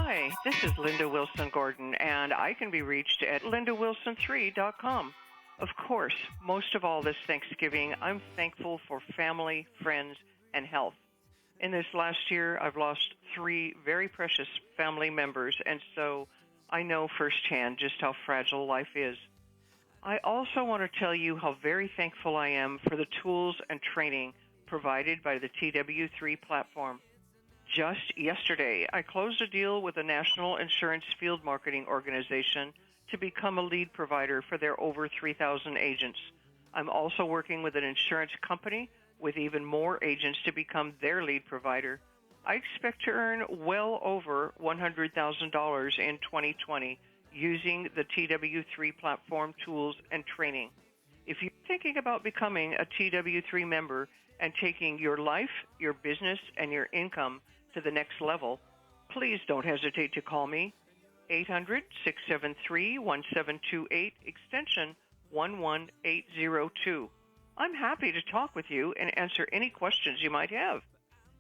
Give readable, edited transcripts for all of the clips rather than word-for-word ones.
Hi, this is Linda Wilson Gordon, and I can be reached at lindawilson3.com. Of course, most of all this Thanksgiving, I'm thankful for family, friends, and health. In this last year, I've lost 3 very precious family members, and so I know firsthand just how fragile life is. I also want to tell you how very thankful I am for the tools and training provided by the TW3 platform. Just yesterday, I closed a deal with a national insurance field marketing organization to become a lead provider for their over 3,000 agents. I'm also working with an insurance company with even more agents to become their lead provider. I expect to earn well over $100,000 in 2020 using the TW3 platform tools and training. If you're thinking about becoming a TW3 member and taking your life, your business, and your income to the next level, please don't hesitate to call me, 800-673-1728, extension 11802. I'm happy to talk with you and answer any questions you might have.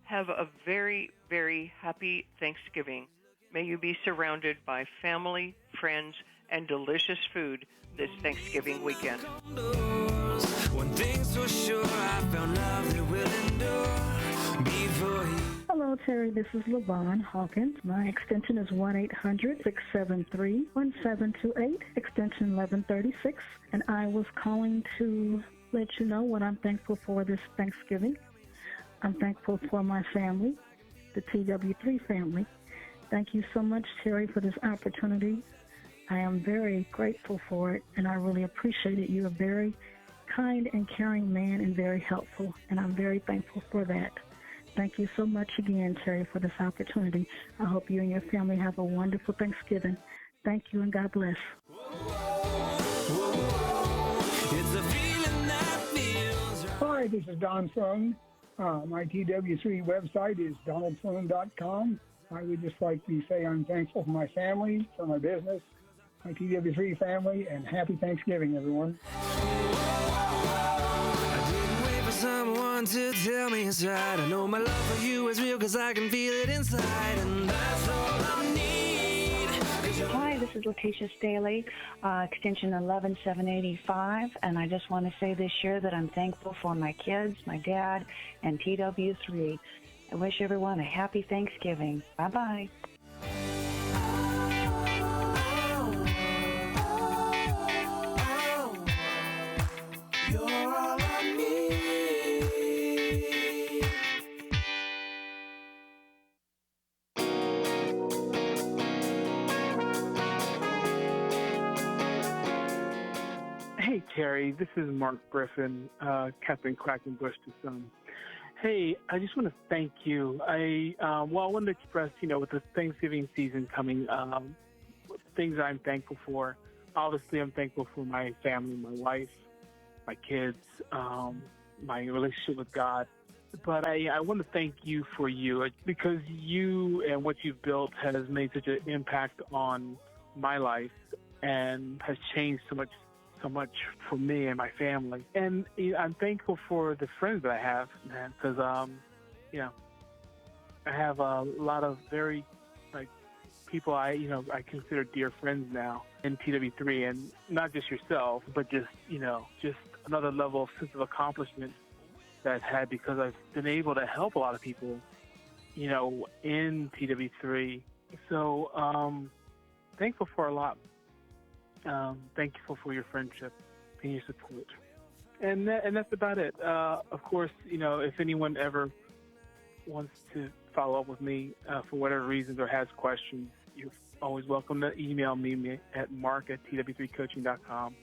Have a very, very happy Thanksgiving. May you be surrounded by family, friends, and delicious food this Thanksgiving weekend. One thing's for sure, I found love that will endure before he... Hello, Terry. This is LaVon Hawkins. My extension is 1-800-673-1728, extension 1136. And I was calling to let you know what I'm thankful for this Thanksgiving. I'm thankful for my family, the TW3 family. Thank you so much, Terry, for this opportunity. I am very grateful for it, and I really appreciate it. You're a very kind and caring man and very helpful, and I'm very thankful for that. Thank you so much again, Terry, for this opportunity. I hope you and your family have a wonderful Thanksgiving. Thank you, and God bless. Hi, this is Don Sloan. My TW3 website is donaldsloan.com. I would just like to say I'm thankful for my family, for my business, my TW3 family, and happy Thanksgiving, everyone. Someone to tell me it's right. I know my love for you is real because I can feel it inside, and that's all I need. Hi, this is Letitia Staley, extension 11785, and I just want to say this year that I'm thankful for my kids, my dad, and TW3. I wish everyone a happy Thanksgiving. Bye-bye. Hey, Terry, this is Mark Griffin, Captain Quackenbush's son. Hey, I just want to thank you. I wanted to express, with the Thanksgiving season coming, things I'm thankful for. Obviously, I'm thankful for my family, my wife, my kids, my relationship with God. But I want to thank you for you, because you and what you've built has made such an impact on my life and has changed so much for me and my family. And I'm thankful for the friends that I have, man, because, I have a lot of very, people I consider dear friends now in TW3, and not just yourself, but just another level of sense of accomplishment that I've had because I've been able to help a lot of people, in TW3. So, thankful for a lot. Thankful for your friendship and your support. And that's about it. Of course, if anyone ever wants to follow up with me for whatever reasons or has questions, you're always welcome to email me at mark@tw3coaching.com,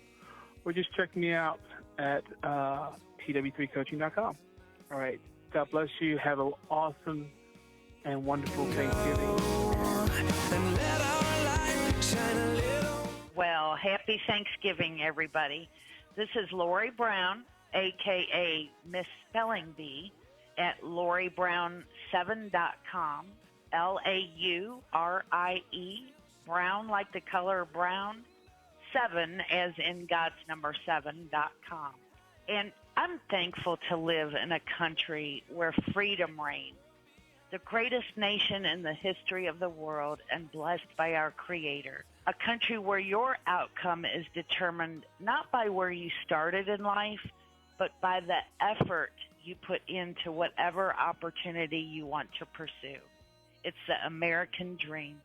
or just check me out at tw3coaching.com. All right. God bless you. Have an awesome and wonderful Thanksgiving. Well, happy Thanksgiving, everybody. This is Lori Brown, a.k.a. Miss Spelling Bee, at LoriBrown7.com, Laurie, Brown like the color brown, 7 as in God's number 7.com. And I'm thankful to live in a country where freedom reigns. the greatest nation in the history of the world and blessed by our Creator. A country where your outcome is determined not by where you started in life, but by the effort you put into whatever opportunity you want to pursue. It's the American dream.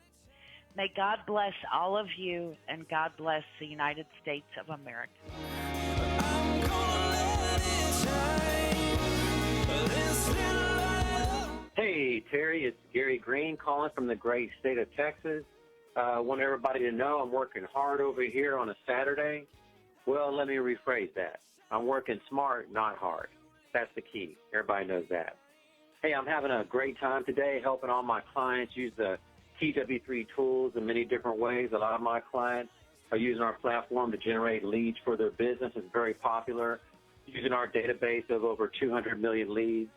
May God bless all of you, and God bless the United States of America. Hey, Terry, it's Gary Green calling from the great state of Texas. I want everybody to know I'm working hard over here on a Saturday. Well, let me rephrase that. I'm working smart, not hard. That's the key. Everybody knows that. Hey, I'm having a great time today helping all my clients use the TW3 tools in many different ways. A lot of my clients are using our platform to generate leads for their business. It's very popular, using our database of over 200 million leads.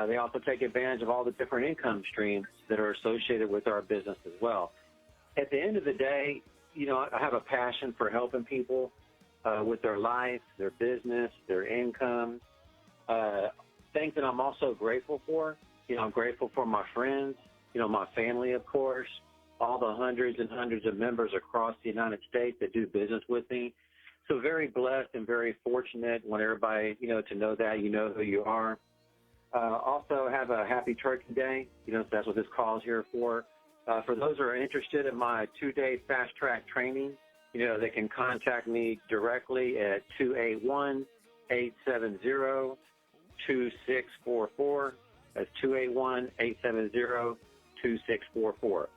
They also take advantage of all the different income streams that are associated with our business as well. At the end of the day, you know, I have a passion for helping people with their life, their business, their income. Things that I'm also grateful for. You know, I'm grateful for my friends, you know, my family, of course, all the hundreds and hundreds of members across the United States that do business with me. So very blessed and very fortunate. Want everybody, you know, to know that you know who you are. Also have a happy Turkey Day. You know, so that's what this call is here for. For those who are interested in my 2-day fast track training, you know, they can contact me directly at 281-870-2644. That's 281-870-2644.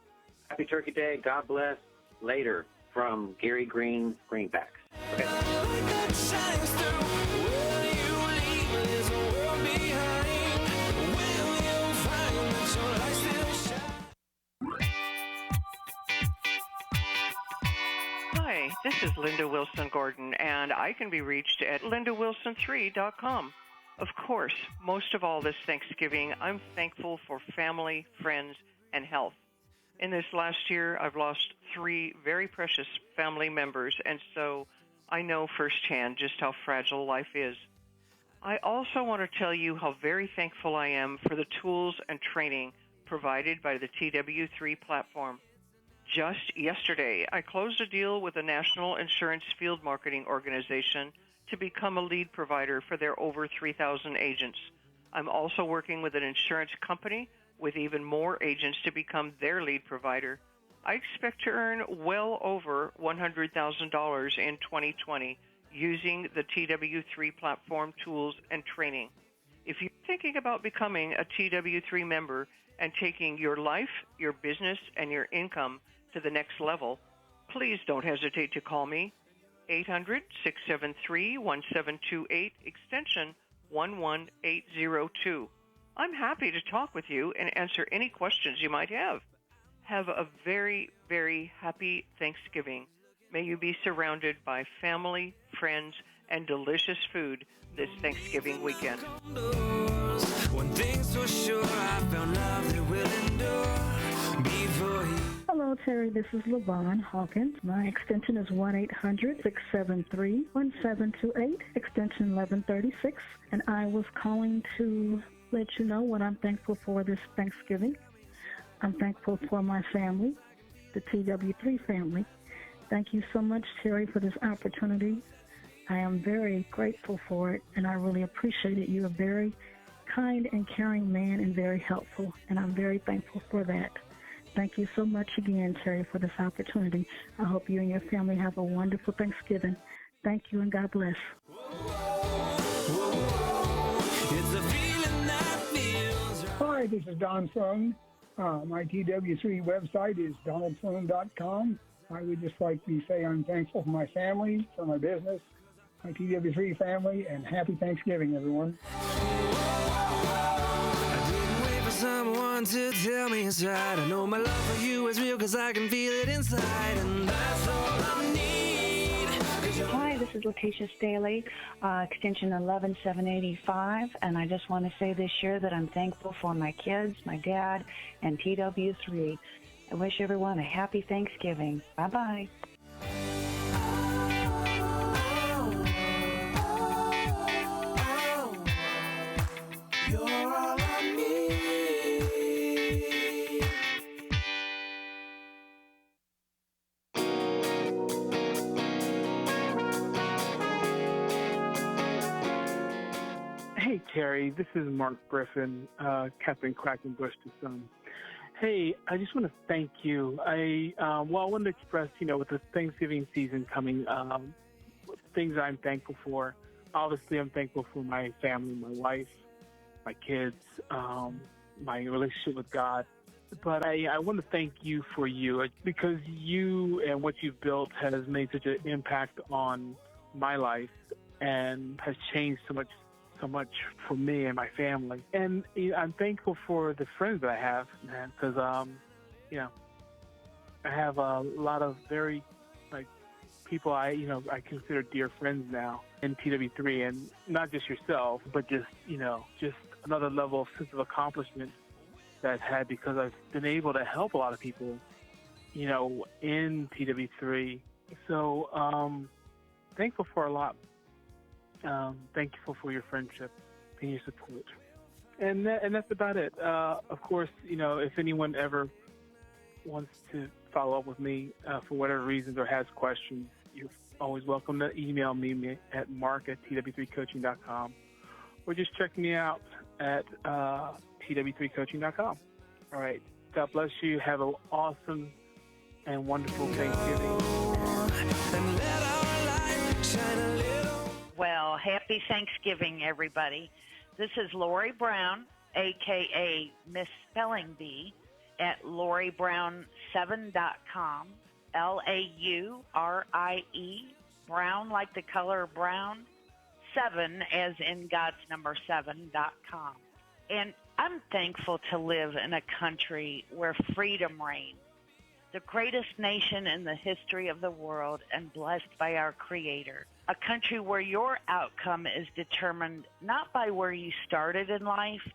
Happy Turkey Day. God bless. Later from Gary Green, Greenbacks. Okay. Hi, this is Linda Wilson Gordon, and I can be reached at lindawilson3.com. Of course, most of all this Thanksgiving, I'm thankful for family, friends, and health. In this last year, I've lost 3 very precious family members, and so I know firsthand just how fragile life is. I also want to tell you how very thankful I am for the tools and training provided by the TW3 platform. Just yesterday, I closed a deal with a national insurance field marketing organization to become a lead provider for their over 3,000 agents. I'm also working with an insurance company with even more agents to become their lead provider. I expect to earn well over $100,000 in 2020 using the TW3 platform tools and training. If you're thinking about becoming a TW3 member and taking your life, your business, and your income to the next level, please don't hesitate to call me, 800-673-1728, extension 11802. I'm happy to talk with you and answer any questions you might have. Have a very, very happy Thanksgiving. May you be surrounded by family, friends, and delicious food this Thanksgiving weekend. One thing's for sure, I found love that will endure before he... Hello, Terry. This is LaVon Hawkins. My extension is 1-800-673-1728, extension 1136. And I was calling to let you know what I'm thankful for this Thanksgiving. I'm thankful for my family, the TW3 family. Thank you so much, Terry, for this opportunity. I am very grateful for it, and I really appreciate it. You're a very kind and caring man and very helpful, and I'm very thankful for that. Thank you so much again, Terry, for this opportunity. I hope you and your family have a wonderful Thanksgiving. Thank you, and God bless. Hi, this is Don Fung. My TW3 website is donaldfung.com. I would just like to say I'm thankful for my family, for my business, my TW3 family, and happy Thanksgiving, everyone. Someone to tell me it's right. I know my love for you is real because I can feel it inside, and that's all I need. Hi, this is Letitia Staley, extension 11785, and I just want to say this year that I'm thankful for my kids, my dad, and TW3. I wish everyone a happy Thanksgiving. Bye-bye. You're all I need. Terry. This is Mark Griffin, Captain Quackenbush's son. Hey, I just want to thank you. I wanted to express, with the Thanksgiving season coming, things I'm thankful for. Obviously, I'm thankful for my family, my wife, my kids, my relationship with God. But I want to thank you for you, because you and what you've built has made such an impact on my life and has changed so much for me and my family. And I'm thankful for the friends that I have, man, because I have a lot of very people I consider dear friends now in TW3, and not just yourself, but just another level of sense of accomplishment that I've had because I've been able to help a lot of people, in TW3. So thankful for a lot. Thankful for your friendship and your support. And that's about it. Of course, if anyone ever wants to follow up with me for whatever reasons or has questions, you're always welcome to email me at mark@tw3coaching.com, or just check me out at tw3coaching.com. All right. God bless you. Have an awesome and wonderful Thanksgiving. Well, happy Thanksgiving, everybody. This is Lori Brown, a.k.a. Miss Spelling Bee, at LoriBrown7.com, Laurie, Brown like the color brown, 7 as in God's number 7.com. And I'm thankful to live in a country where freedom reigns, the greatest nation in the history of the world and blessed by our Creator. A country where your outcome is determined not by where you started in life,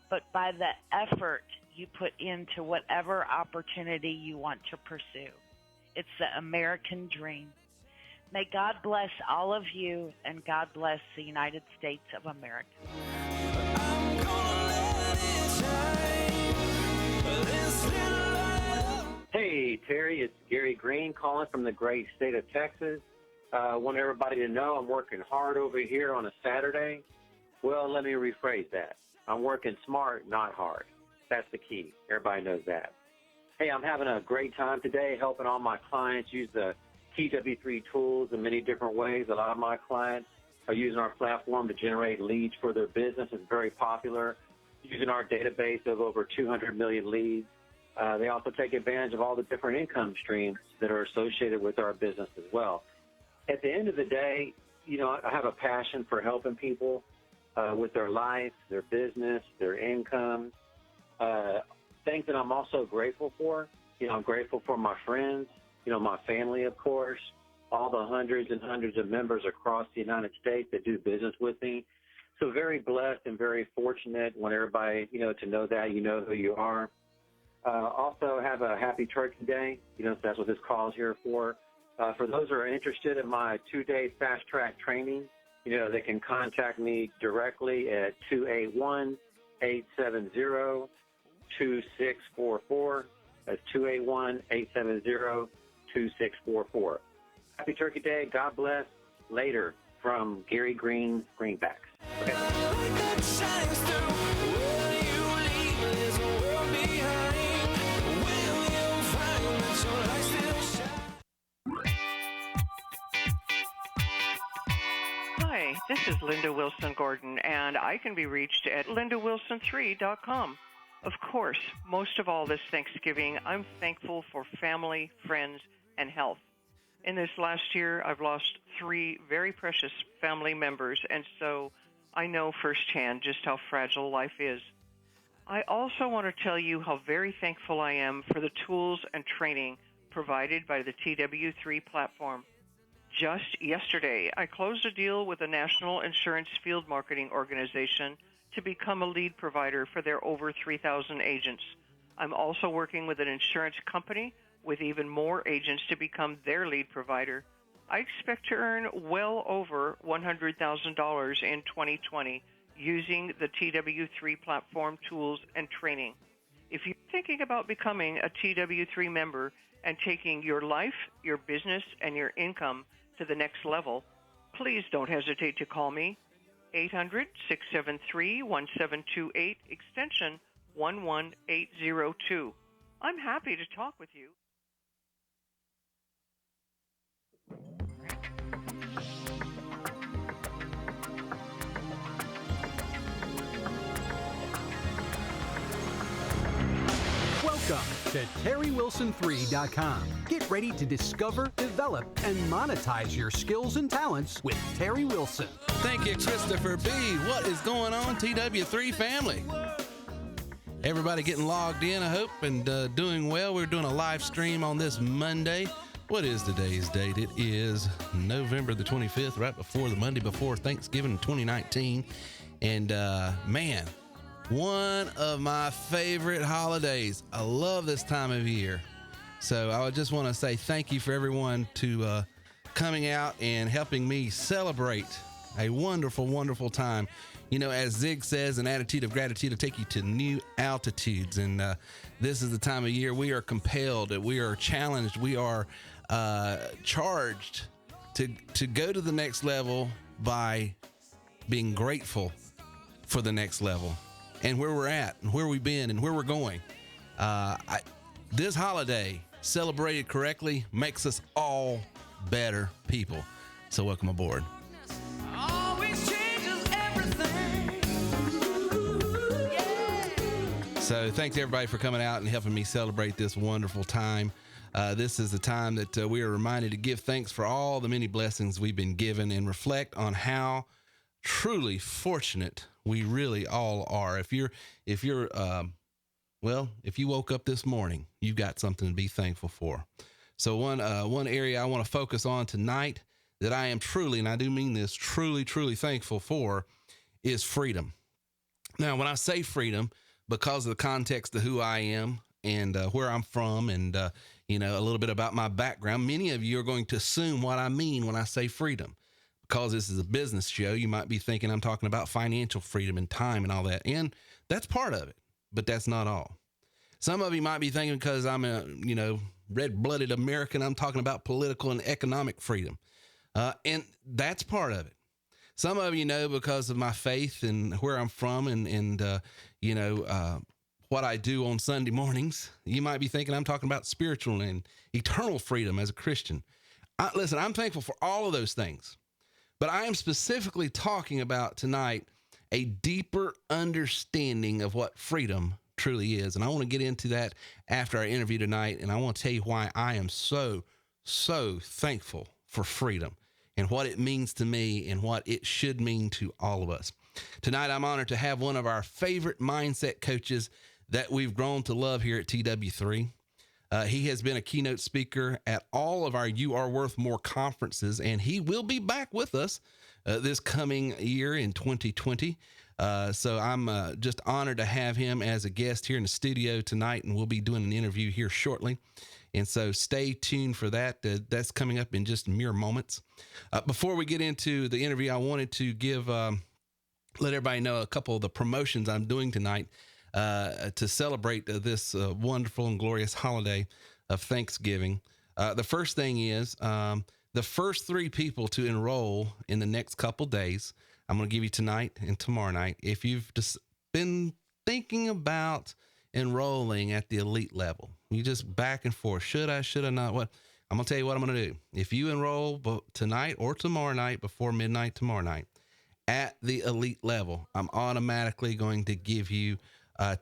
but by the effort you put into whatever opportunity you want to pursue. It's the American dream. May God bless all of you, and God bless the United States of America. Hey, Terry, it's Gary Green calling from the great state of Texas. I want everybody to know I'm working hard over here on a Saturday. Well, let me rephrase that. I'm working smart, not hard. That's the key. Everybody knows that. Hey, I'm having a great time today helping all my clients use the TW3 tools in many different ways. A lot of my clients are using our platform to generate leads for their business. It's very popular, using our database of over 200 million leads. They also take advantage of all the different income streams that are associated with our business as well. At the end of the day, I have a passion for helping people with their life, their business, their income. Things that I'm also grateful for. I'm grateful for my friends, my family, of course, all the hundreds and hundreds of members across the United States that do business with me. So very blessed and very fortunate. Want everybody, to know that you know who you are. Also have a happy Turkey Day. So that's what this call is here for. For those who are interested in my 2-day fast-track training, they can contact me directly at 281-870-2644. That's 281-870-2644. Happy Turkey Day. God bless. Later from Gary Green, Greenbacks. Okay. Hi, this is Linda Wilson Gordon, and I can be reached at lindawilson3.com. Of course, most of all this Thanksgiving, I'm thankful for family, friends, and health. In this last year, I've lost 3 very precious family members, and so I know firsthand just how fragile life is. I also want to tell you how very thankful I am for the tools and training provided by the TW3 platform. Just yesterday, I closed a deal with a national insurance field marketing organization to become a lead provider for their over 3,000 agents. I'm also working with an insurance company with even more agents to become their lead provider. I expect to earn well over $100,000 in 2020 using the TW3 platform tools and training. If you're thinking about becoming a TW3 member and taking your life, your business, and your income to the next level, please don't hesitate to call me, 800-673-1728, extension 11802. I'm happy to talk with you. Welcome to TerryWilson3.com. Get ready to discover, develop, and monetize your skills and talents with Terry Wilson. Thank you, Christopher B. What is going on, TW3 family? Everybody getting logged in, I hope, and doing well. We're doing a live stream on this Monday. What is today's date? It is November the 25th, right before the Monday before Thanksgiving 2019. And man, one of my favorite holidays. I love this time of year. So I just want to say thank you for everyone to coming out and helping me celebrate a wonderful, wonderful time. You know, as Zig says, an attitude of gratitude will take you to new altitudes. And this is the time of year we are compelled, we are challenged, we are charged to go to the next level by being grateful for the next level and where we're at and where we've been and where we're going. This holiday, celebrated correctly, makes us all better people. So welcome aboard. So thanks everybody for coming out and helping me celebrate this wonderful time. This is the time that we are reminded to give thanks for all the many blessings we've been given and reflect on how truly fortunate we really all are. If you woke up this morning, you've got something to be thankful for. So one area I want to focus on tonight that I am truly, and I do mean this, truly thankful for is freedom. Now, when I say freedom, because of the context of who I am and where I'm from and, a little bit about my background, many of you are going to assume what I mean when I say freedom. Because this is a business show, you might be thinking I'm talking about financial freedom and time and all that. And that's part of it, but that's not all. Some of you might be thinking because I'm a, red-blooded American, I'm talking about political and economic freedom. And that's part of it. Some of you know because of my faith and where I'm from and what I do on Sunday mornings, you might be thinking I'm talking about spiritual and eternal freedom as a Christian. Listen, I'm thankful for all of those things, but I am specifically talking about tonight a deeper understanding of what freedom truly is. And I want to get into that after our interview tonight. And I want to tell you why I am so thankful for freedom and what it means to me and what it should mean to all of us. Tonight, I'm honored to have one of our favorite mindset coaches that we've grown to love here at TW3. He has been a keynote speaker at all of our You Are Worth More conferences, and he will be back with us this coming year in 2020. So I'm just honored to have him as a guest here in the studio tonight, and we'll be doing an interview here shortly. And so stay tuned for that. That's coming up in just mere moments. Before we get into the interview, I wanted to let everybody know a couple of the promotions I'm doing tonight to celebrate this wonderful and glorious holiday of Thanksgiving. The first thing is the first 3 people to enroll in the next couple days, I'm going to give you tonight and tomorrow night. If you've just been thinking about enrolling at the elite level, you just back and forth, should I not? What I'm going to tell you what I'm going to do. If you enroll tonight or tomorrow night before midnight tomorrow night at the elite level, I'm automatically going to give you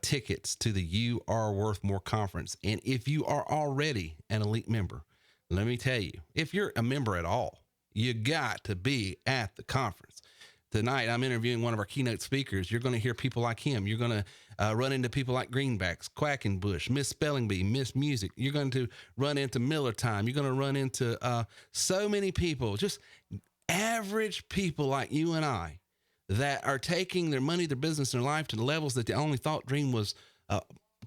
tickets to the You Are Worth More conference. And if you are already an elite member, let me tell you, if you're a member at all, you got to be at the conference. Tonight, I'm interviewing one of our keynote speakers. You're going to hear people like him. You're going to run into people like Greenbacks, Quackenbush, Miss Spelling Bee, Miss Music. You're going to run into Miller Time. You're going to run into so many people, just average people like you and I, that are taking their money, their business, their life to the levels that they only thought dream was,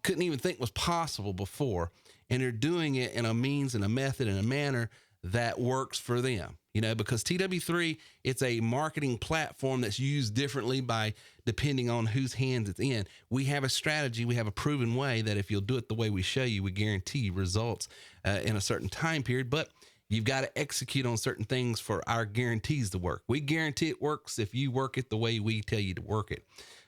couldn't even think was possible before. And they're doing it in a means and a method and a manner that works for them. Because TW3, it's a marketing platform that's used differently depending on whose hands it's in. We have a strategy. We have a proven way that if you'll do it the way we show you, we guarantee results in a certain time period. But You've got to execute on certain things for our guarantees to work. We guarantee it works if you work it the way we tell you to work it.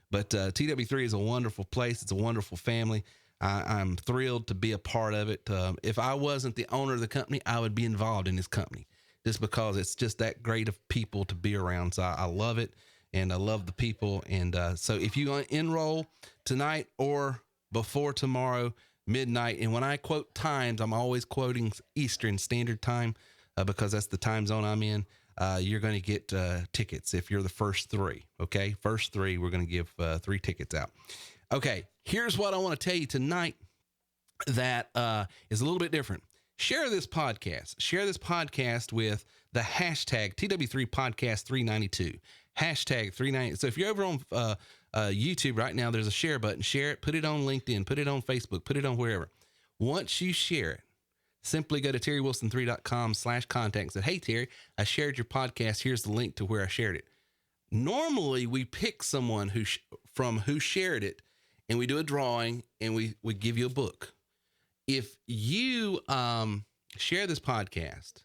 But TW3 is a wonderful place. It's a wonderful family. I'm thrilled to be a part of it. If I wasn't the owner of the company, I would be involved in this company just because it's just that great of people to be around. So I love it, and I love the people. And so if you enroll tonight or before tomorrow, midnight, and when I quote times, I'm always quoting Eastern Standard Time because that's the time zone I'm in. You're going to get tickets if you're the first three. Okay, first three, we're going to give 3 tickets out. Okay, here's what I want to tell you tonight that is a little bit different. Share this podcast. Share this podcast with the hashtag TW3 Podcast 392. Hashtag 390. So if you're over on YouTube right now, there's a share button. Share it. Put it on LinkedIn. Put it on Facebook. Put it on wherever. Once you share it, simply go to terrywilson3.com/contact and say, hey, Terry, I shared your podcast. Here's the link to where I shared it. Normally, we pick someone who shared it, and we do a drawing, and we give you a book. If you share this podcast,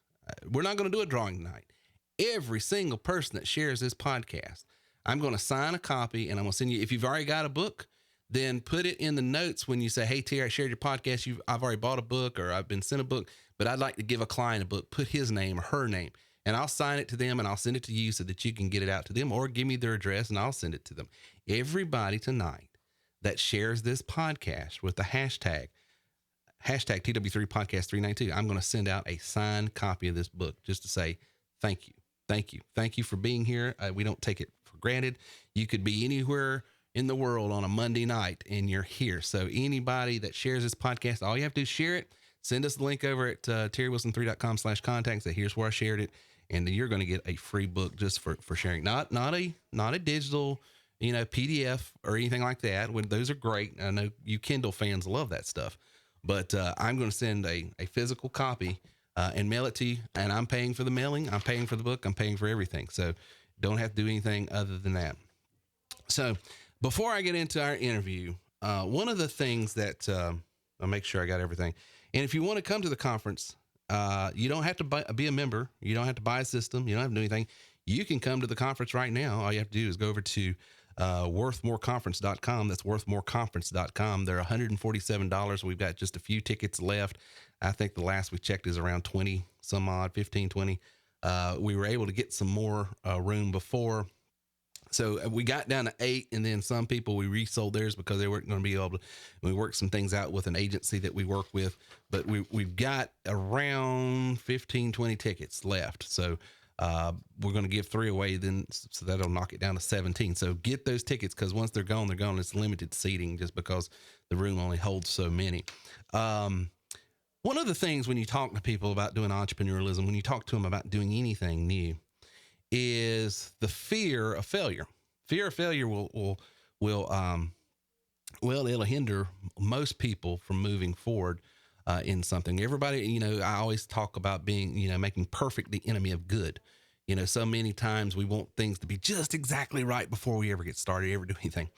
we're not going to do a drawing tonight. Every single person that shares this podcast, I'm going to sign a copy, and I'm going to send you. If you've already got a book, then put it in the notes when you say, hey, Terry, I shared your podcast. I've already bought a book, or I've been sent a book, but I'd like to give a client a book. Put his name or her name, and I'll sign it to them, and I'll send it to you so that you can get it out to them, or give me their address, and I'll send it to them. Everybody tonight that shares this podcast with the hashtag TW3 Podcast 392, I'm going to send out a signed copy of this book just to say thank you. Thank you. Thank you for being here. We don't take it for granted. You could be anywhere in the world on a Monday night and you're here. So anybody that shares this podcast, all you have to do is share it. Send us the link over at terrywilson3.com/contact. Say, here's where I shared it. And then you're going to get a free book just for sharing. Not a digital, PDF or anything like that. Those are great. I know you Kindle fans love that stuff, but I'm going to send a physical copy and mail it to you. And I'm paying for the mailing. I'm paying for the book. I'm paying for everything. So don't have to do anything other than that. So before I get into our interview, one of the things that I'll make sure I got everything. And if you want to come to the conference, you don't have to be a member. You don't have to buy a system. You don't have to do anything. You can come to the conference right now. All you have to do is go over to worthmoreconference.com. That's worthmoreconference.com. They're $147. We've got just a few tickets left. I think the last we checked is around 20 some odd, 15, 20. We were able to get some more room before. So we got down to 8, and then some people, we resold theirs because they weren't going to be able to. We worked some things out with an agency that we work with, but we've got around 15, 20 tickets left. So we're going to give 3 away then, so that'll knock it down to 17. So get those tickets, because once they're gone, they're gone. It's limited seating just because the room only holds so many. One of the things when you talk to people about doing entrepreneurialism, when you talk to them about doing anything new, is the fear of failure. Fear of failure will it'll hinder most people from moving forward in something. Everybody, I always talk about being, making perfect the enemy of good. So many times we want things to be just exactly right before we ever get started, ever do anything.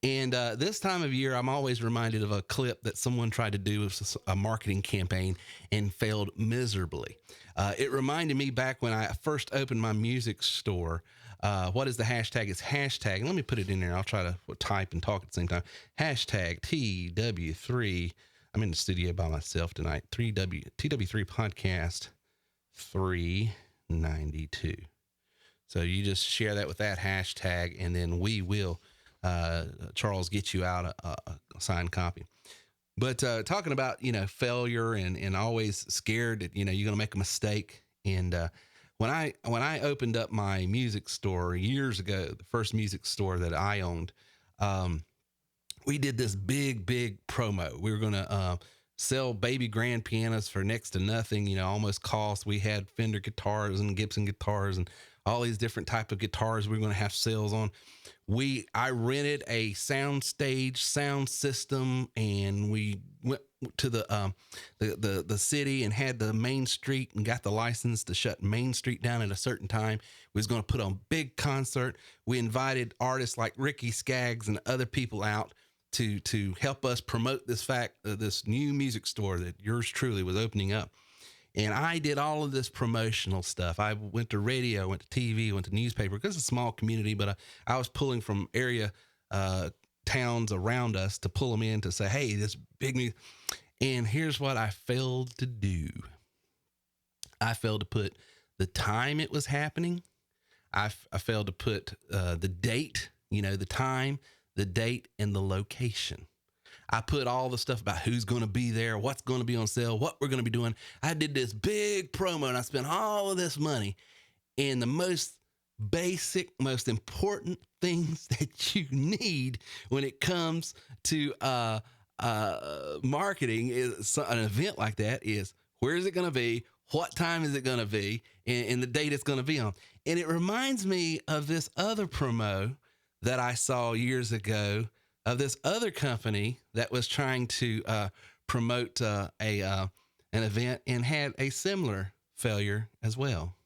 And this time of year, I'm always reminded of a clip that someone tried to do with a marketing campaign and failed miserably. It reminded me back when I first opened my music store. What is the hashtag? It's hashtag. Let me put it in there. I'll try to type and talk at the same time. Hashtag TW3. I'm in the studio by myself tonight. TW3 Podcast 392. So you just share that with that hashtag, and then we will, Charles, get you out a signed copy. But talking about, failure and always scared that, you're going to make a mistake. And when I opened up my music store years ago, the first music store that I owned, we did this big promo. We were going to sell baby grand pianos for next to nothing, almost cost. We had Fender guitars and Gibson guitars and all these different type of guitars we were going to have sales on. I rented a sound stage, sound system, and we went to the city and had the Main Street and got the license to shut Main Street down at a certain time. We was going to put on a big concert. We invited artists like Ricky Skaggs and other people out to help us promote this new music store that yours truly was opening up. And I did all of this promotional stuff. I went to radio, went to TV, went to newspaper, because it's a small community, but I was pulling from area towns around us to pull them in to say, hey, this big news. And here's what I failed to do. I failed to put the time it was happening. I failed to put the date, the time, the date, and the location. I put all the stuff about who's going to be there, what's going to be on sale, what we're going to be doing. I did this big promo, and I spent all of this money. And the most basic, most important things that you need when it comes to marketing is an event like that is, where is it going to be? What time is it going to be? And the date it's going to be on. And it reminds me of this other promo that I saw years ago of this other company that was trying to promote an event and had a similar failure as well.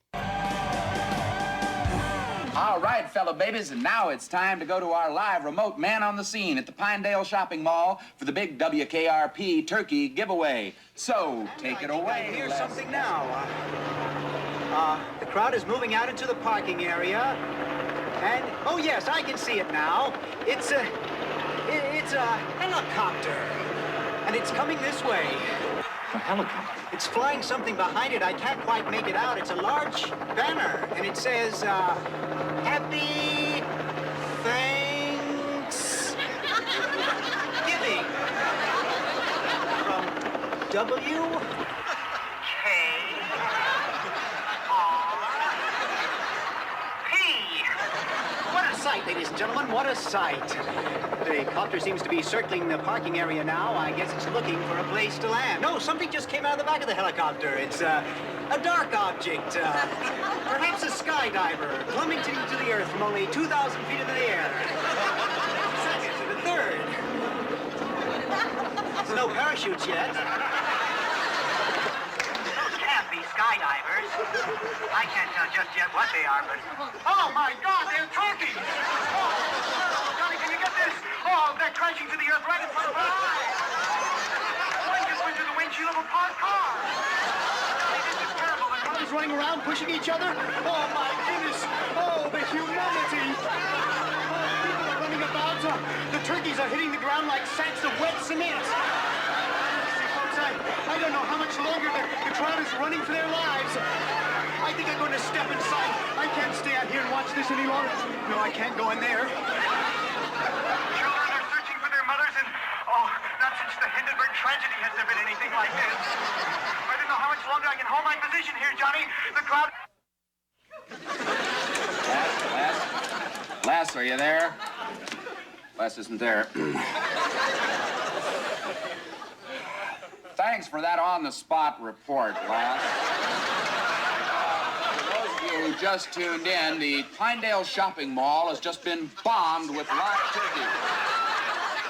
All right, fellow babies, and now it's time to go to our live remote man on the scene at the Pinedale Shopping Mall for the big WKRP turkey giveaway. So, take it away. Here's something now. The crowd is moving out into the parking area, and, oh yes, I can see it now. It's a helicopter, and it's coming this way. A helicopter? It's flying something behind it. I can't quite make it out. It's a large banner, and it says, Happy Thanksgiving from WKRP. What a sight, ladies and gentlemen, what a sight. The copter seems to be circling the parking area now. I guess it's looking for a place to land. No, something just came out of the back of the helicopter. It's a dark object, perhaps a skydiver plummeting to the earth from only 2,000 feet into the air. Second to the third. There's no parachutes yet. Those can't be skydivers. I can't tell just yet what they are, but... Oh, my God, they're turkeys! Oh, Johnny, can you get this? Oh, they're crashing to the earth right in front of our eyes. One just went through the windshield of a parked car. Johnny, this is terrible. The cars running around, pushing each other. Oh, my goodness. Oh, the humanity. Oh, people are running about. The turkeys are hitting the ground like sacks of wet cement. I don't know how much longer the crowd is running for their lives. I think I'm going to step inside. I can't stay out here and watch this any longer. No, I can't go in there. Children are searching for their mothers, and, not since the Hindenburg tragedy has there been anything like this. I don't know how much longer I can hold my position here, Johnny. The crowd... Les, are you there? Les isn't there. Thanks for that on-the-spot report, Les. For those of you who just tuned in, the Pinedale Shopping Mall has just been bombed with live turkey.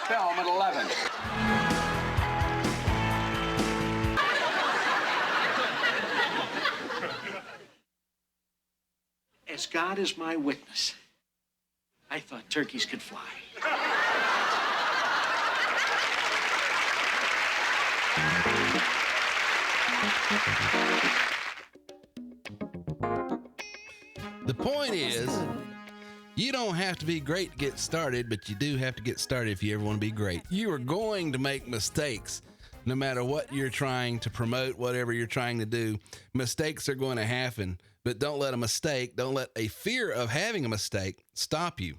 Film at 11. As God is my witness, I thought turkeys could fly. The point is, you don't have to be great to get started, but you do have to get started if you ever want to be great. You are going to make mistakes no matter what you're trying to promote, whatever you're trying to do. Mistakes are going to happen, but don't let a fear of having a mistake stop you.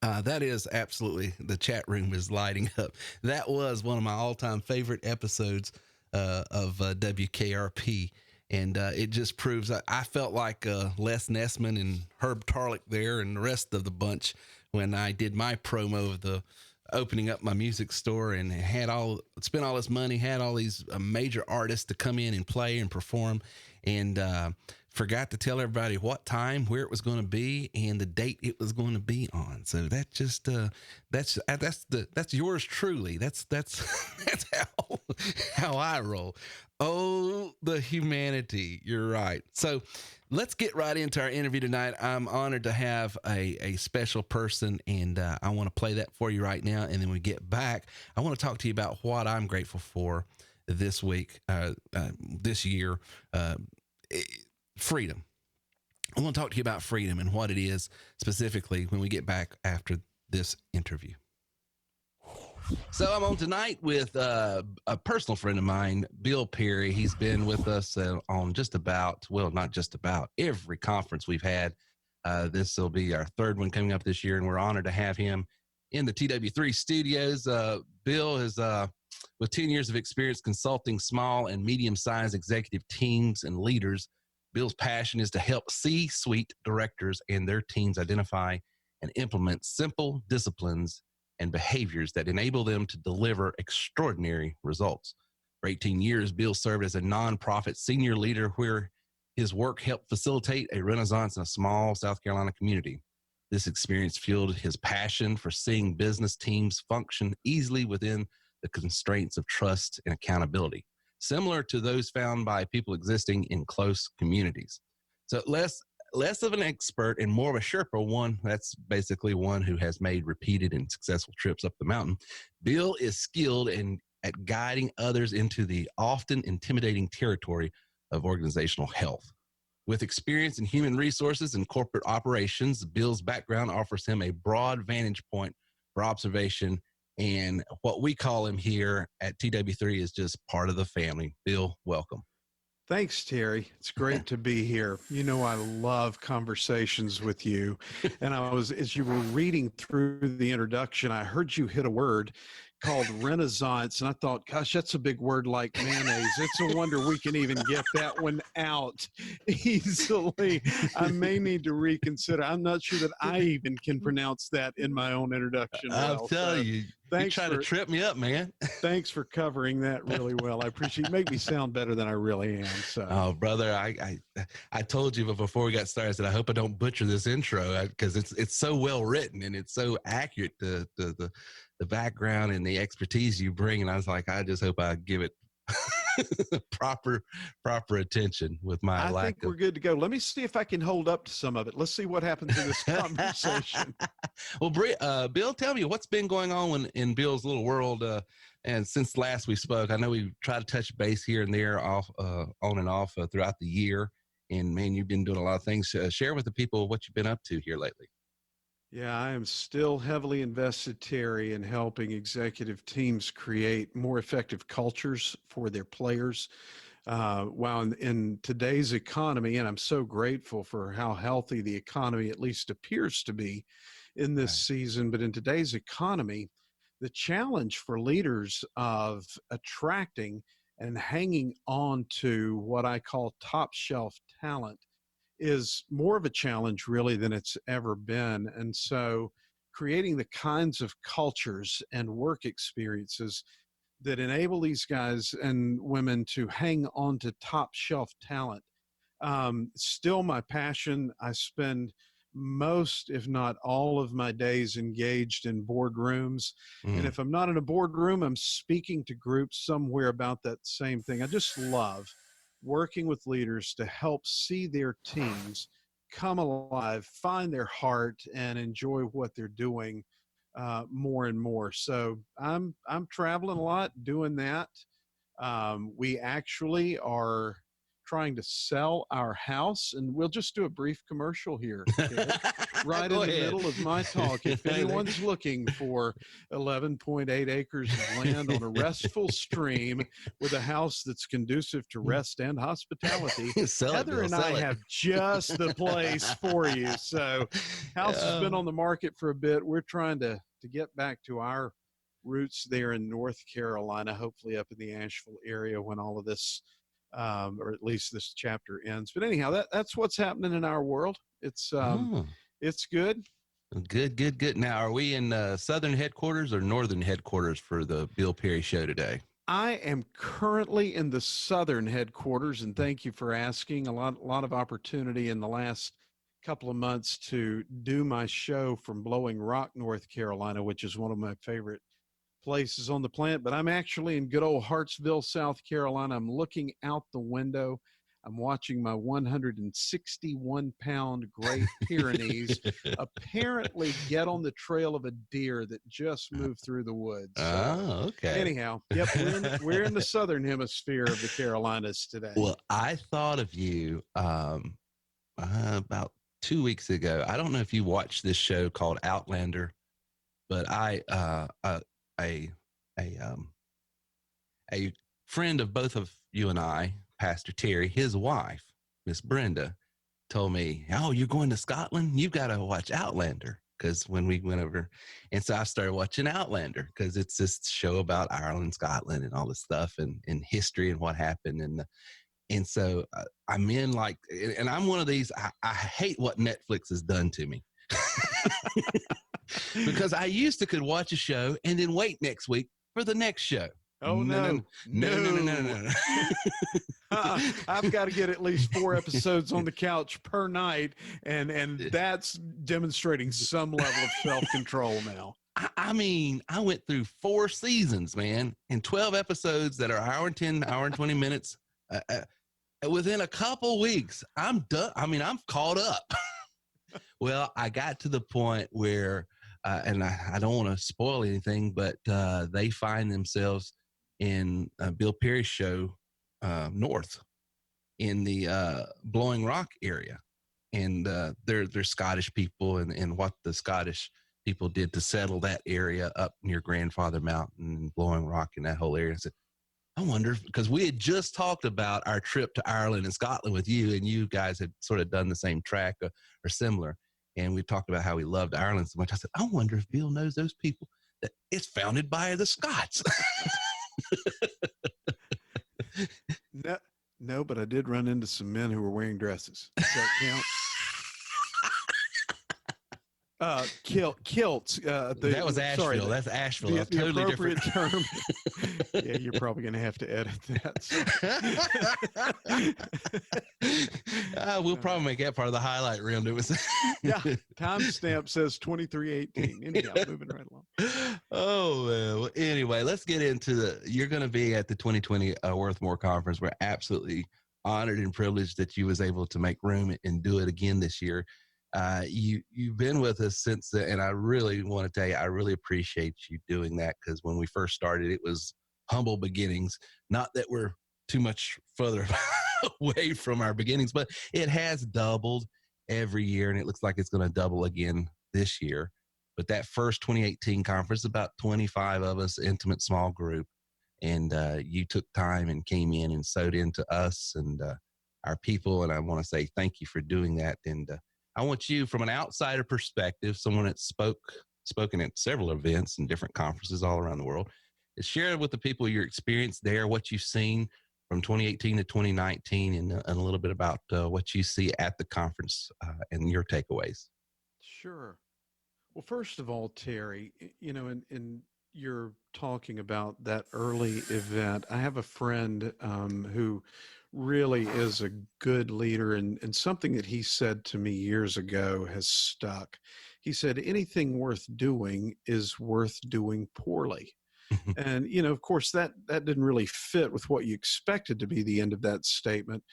That is absolutely, the chat room is lighting up. That was one of my all-time favorite episodes of WKRP. And it just proves I felt like Les Nessman and Herb Tarlick there and the rest of the bunch when I did my promo of the opening up my music store and spent all this money, had all these major artists to come in and play and perform, and forgot to tell everybody what time, where it was going to be, and the date it was going to be on. So that just that's yours truly. That's how I roll. Oh, the humanity. You're right. So let's get right into our interview tonight. I'm honored to have a special person, and I want to play that for you right now. And then when we get back, I want to talk to you about what I'm grateful for this week, this year, freedom. I want to talk to you about freedom and what it is specifically when we get back after this interview. So I'm on tonight with a personal friend of mine, Bill Perry. He's been with us on just about, well, not just about, every conference we've had. This will be our third one coming up this year, and we're honored to have him in the TW3 studios. Bill is with 10 years of experience consulting small and medium-sized executive teams and leaders. Bill's passion is to help C-suite directors and their teams identify and implement simple disciplines and behaviors that enable them to deliver extraordinary results. For 18 years, Bill served as a nonprofit senior leader where his work helped facilitate a renaissance in a small South Carolina community. This experience fueled his passion for seeing business teams function easily within the constraints of trust and accountability, similar to those found by people existing in close communities. So less of an expert and more of a Sherpa, one that's basically one who has made repeated and successful trips up the mountain. Bill is skilled at guiding others into the often intimidating territory of organizational health. With experience in human resources and corporate operations, Bill's background offers him a broad vantage point for observation, and what we call him here at TW3 is just part of the family. Bill, welcome. Thanks, Terry. It's great to be here. You know, I love conversations with you. And as you were reading through the introduction, I heard you hit a word called renaissance. And I thought, gosh, that's a big word like mayonnaise. It's a wonder we can even get that one out easily. I may need to reconsider. I'm not sure that I even can pronounce that in my own introduction. I'll tell you. You try to trip me up, man. Thanks for covering that really well. I appreciate it. Make me sound better than I really am. So. Oh, brother, I told you before we got started, I said, I hope I don't butcher this intro because it's so well written and it's so accurate to the background and the expertise you bring. And I was like, I just hope I give it proper attention with my I think we're good to go. Let me see if I can hold up to some of it. Let's see what happens in this conversation. Well, Bill, tell me what's been going on in Bill's little world. And since last we spoke, I know we tried to touch base here and there on and off throughout the year. And man, you've been doing a lot of things. Share with the people what you've been up to here lately. Yeah, I am still heavily invested, Terry, in helping executive teams create more effective cultures for their players. While in today's economy, and I'm so grateful for how healthy the economy at least appears to be in this season, but in today's economy, the challenge for leaders of attracting and hanging on to what I call top shelf talent is more of a challenge really than it's ever been. And so creating the kinds of cultures and work experiences that enable these guys and women to hang on to top shelf talent, still my passion. I spend most, if not all of my days engaged in boardrooms. And if I'm not in a boardroom, I'm speaking to groups somewhere about that same thing. I just love working with leaders to help see their teams come alive, find their heart, and enjoy what they're doing more and more. So I'm traveling a lot doing that. We actually are trying to sell our house, and we'll just do a brief commercial here, right in the middle of my talk. If anyone's looking for 11.8 acres of land on a restful stream with a house that's conducive to rest and hospitality, Heather and I have just the place for you. So house has been on the market for a bit. We're trying to get back to our roots there in North Carolina, hopefully up in the Asheville area when all of this or at least this chapter ends. But anyhow, that's what's happening in our world. It's good. Good. Now, are we in southern headquarters or northern headquarters for the Bill Perry Show today? I am currently in the southern headquarters, and thank you for asking. A lot of opportunity in the last couple of months to do my show from Blowing Rock, North Carolina, which is one of my favorite places on the planet. But I'm actually in good old Hartsville, South Carolina. I'm looking out the window. I'm watching my 161-pound Great Pyrenees apparently get on the trail of a deer that just moved through the woods. So, okay. anyhow, yep, we're in the southern hemisphere of the Carolinas today. Well, I thought of you about 2 weeks ago. I don't know if you watched this show called Outlander, but a friend of both of you and I, Pastor Terry, his wife, Miss Brenda, told me, "Oh, you're going to Scotland? You got to watch Outlander." Because when we went over, and so I started watching Outlander because it's this show about Ireland, Scotland, and all this stuff, and history and what happened, and so I'm in like, and I'm one of these. I hate what Netflix has done to me. Because I used to could watch a show and then wait next week for the next show. Oh, no. I've got to get at least 4 episodes on the couch per night, and that's demonstrating some level of self-control now. I mean, I went through 4 seasons, man, and 12 episodes that are hour and 10, hour and 20 minutes. Within a couple weeks, I'm done. I mean, I'm caught up. Well, I got to the point where, and I don't want to spoil anything, but they find themselves in Bill Perry's show, North, in the Blowing Rock area. And they're Scottish people, and what the Scottish people did to settle that area up near Grandfather Mountain and Blowing Rock and that whole area. I said, I wonder, because we had just talked about our trip to Ireland and Scotland with you, and you guys had sort of done the same track or similar. And we talked about how we loved Ireland so much. I said, I wonder if Bill knows those people that it's founded by the Scots. No, but I did run into some men who were wearing dresses. Does that count? Kilts. That was Asheville. Sorry, that's Asheville. That's the totally appropriate different term. Yeah, you're probably going to have to edit that. We'll probably make that part of the highlight reel. Yeah, timestamp says 23:18. Anyhow, moving right along. Oh, well, anyway, let's get into you're going to be at the 2020 Worthmore Conference. We're absolutely honored and privileged that you was able to make room and do it again this year. You've been with us since, and I really want to tell you, I really appreciate you doing that, because when we first started, it was humble beginnings. Not that we're too much further away from our beginnings, but it has doubled every year, and it looks like it's going to double again this year. But that first 2018 conference, about 25 of us, intimate small group, and you took time and came in and sewed into us and our people, and I want to say thank you for doing that. And I want you, from an outsider perspective, someone that's spoken at several events and different conferences all around the world, to share with the people your experience there, what you've seen from 2018 to 2019, and a little bit about what you see at the conference and your takeaways. Sure. Well, first of all, Terry, in you're talking about that early event, I have a friend who really is a good leader, and something that he said to me years ago has stuck. He said, anything worth doing is worth doing poorly. And, of course, that didn't really fit with what you expected to be the end of that statement.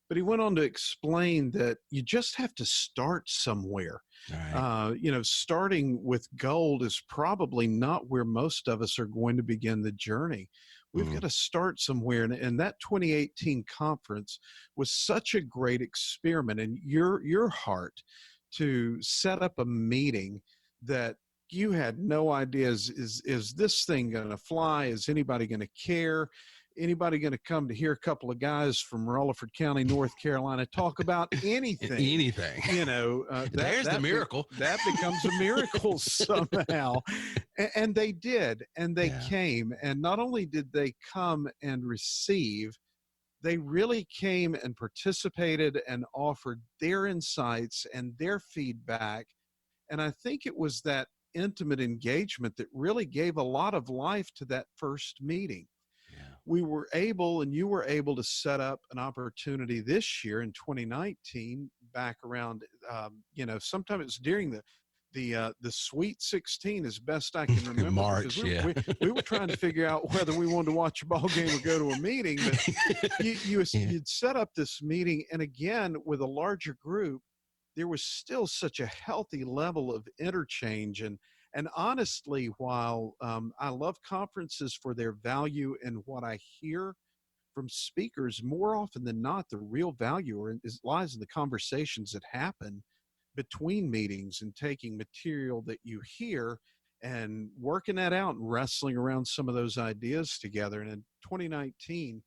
But he went on to explain that you just have to start somewhere. Right. Starting with gold is probably not where most of us are going to begin the journey. We've got to start somewhere. And that 2018 conference was such a great experiment in your heart to set up a meeting that you had no idea, is this thing going to fly? Is anybody going to care? Anybody going to come to hear a couple of guys from Rutherford County, North Carolina, talk about anything? Anything. There's the miracle. That becomes a miracle somehow. And they did, and they came. And not only did they come and receive, they really came and participated and offered their insights and their feedback. And I think it was that intimate engagement that really gave a lot of life to that first meeting. We were able, and you were able, to set up an opportunity this year in 2019 back around, sometime it's during the Sweet 16 as best I can remember. March, because yeah. we were trying to figure out whether we wanted to watch a ball game or go to a meeting. But you'd set up this meeting, and again with a larger group, there was still such a healthy level of interchange. And honestly, while I love conferences for their value and what I hear from speakers, more often than not, the real value lies in the conversations that happen between meetings, and taking material that you hear and working that out and wrestling around some of those ideas together. And in 2019,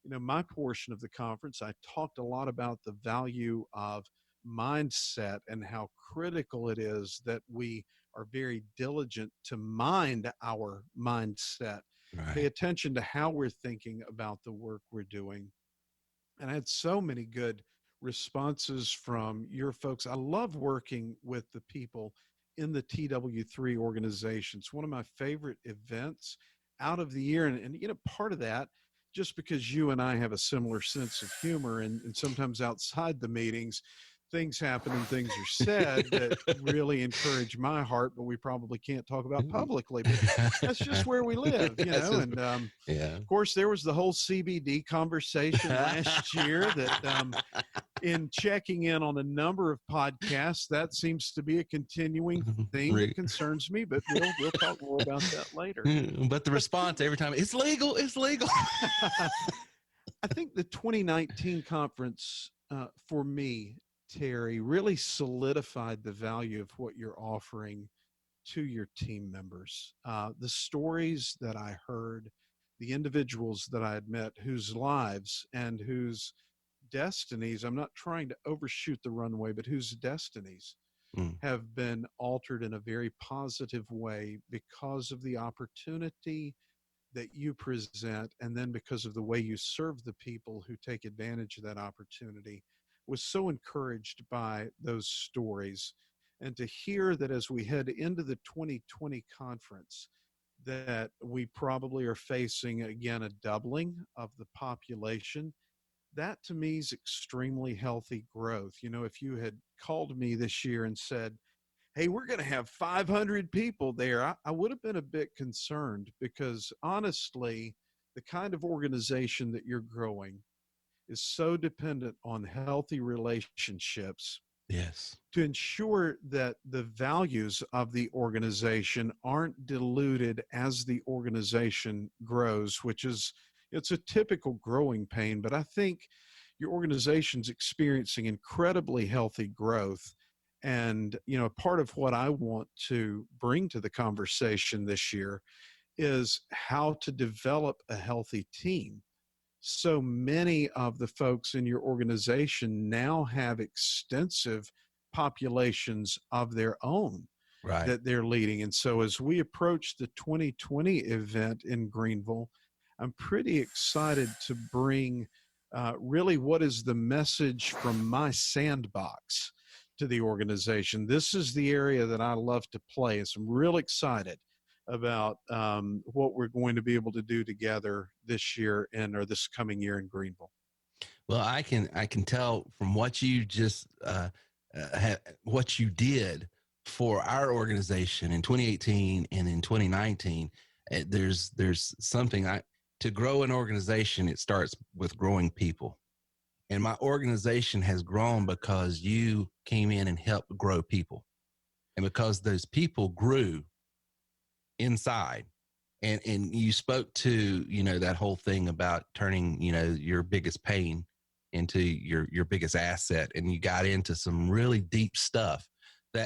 my portion of the conference, I talked a lot about the value of mindset and how critical it is that we are very diligent to mind our mindset, pay attention to how we're thinking about the work we're doing. And I had so many good responses from your folks. I love working with the people in the TW3 organization. It's one of my favorite events out of the year. And part of that, just because you and I have a similar sense of humor, and sometimes outside the meetings, things happen and things are said that really encourage my heart, but we probably can't talk about publicly. But that's just where we live, And of course, there was the whole CBD conversation last year that in checking in on a number of podcasts, that seems to be a continuing thing that concerns me, but we'll talk more about that later. But the response every time, it's legal. I think the 2019 conference for me, Terry, really solidified the value of what you're offering to your team members. The stories that I heard, the individuals that I had met, whose lives and whose destinies, I'm not trying to overshoot the runway, but whose destinies have been altered in a very positive way because of the opportunity that you present, and then because of the way you serve the people who take advantage of that opportunity, was so encouraged by those stories. And to hear that as we head into the 2020 conference, that we probably are facing again a doubling of the population, that to me is extremely healthy growth. If you had called me this year and said, hey, we're going to have 500 people there, I would have been a bit concerned, because honestly, the kind of organization that you're growing is so dependent on healthy relationships. Yes. To ensure that the values of the organization aren't diluted as the organization grows, it's a typical growing pain. But I think your organization's experiencing incredibly healthy growth. And, part of what I want to bring to the conversation this year is how to develop a healthy team. So many of the folks in your organization now have extensive populations of their own that they're leading. And so as we approach the 2020 event in Greenville, I'm pretty excited to bring really what is the message from my sandbox to the organization. This is the area that I love to play. And so I'm real excited about what we're going to be able to do together this year or this coming year in Greenville. Well, I can tell from what you just what you did for our organization in 2018 and in 2019. There's something to grow an organization. It starts with growing people, and my organization has grown because you came in and helped grow people, and because those people grew inside. And you spoke to, that whole thing about turning, your biggest pain into your biggest asset. And you got into some really deep stuff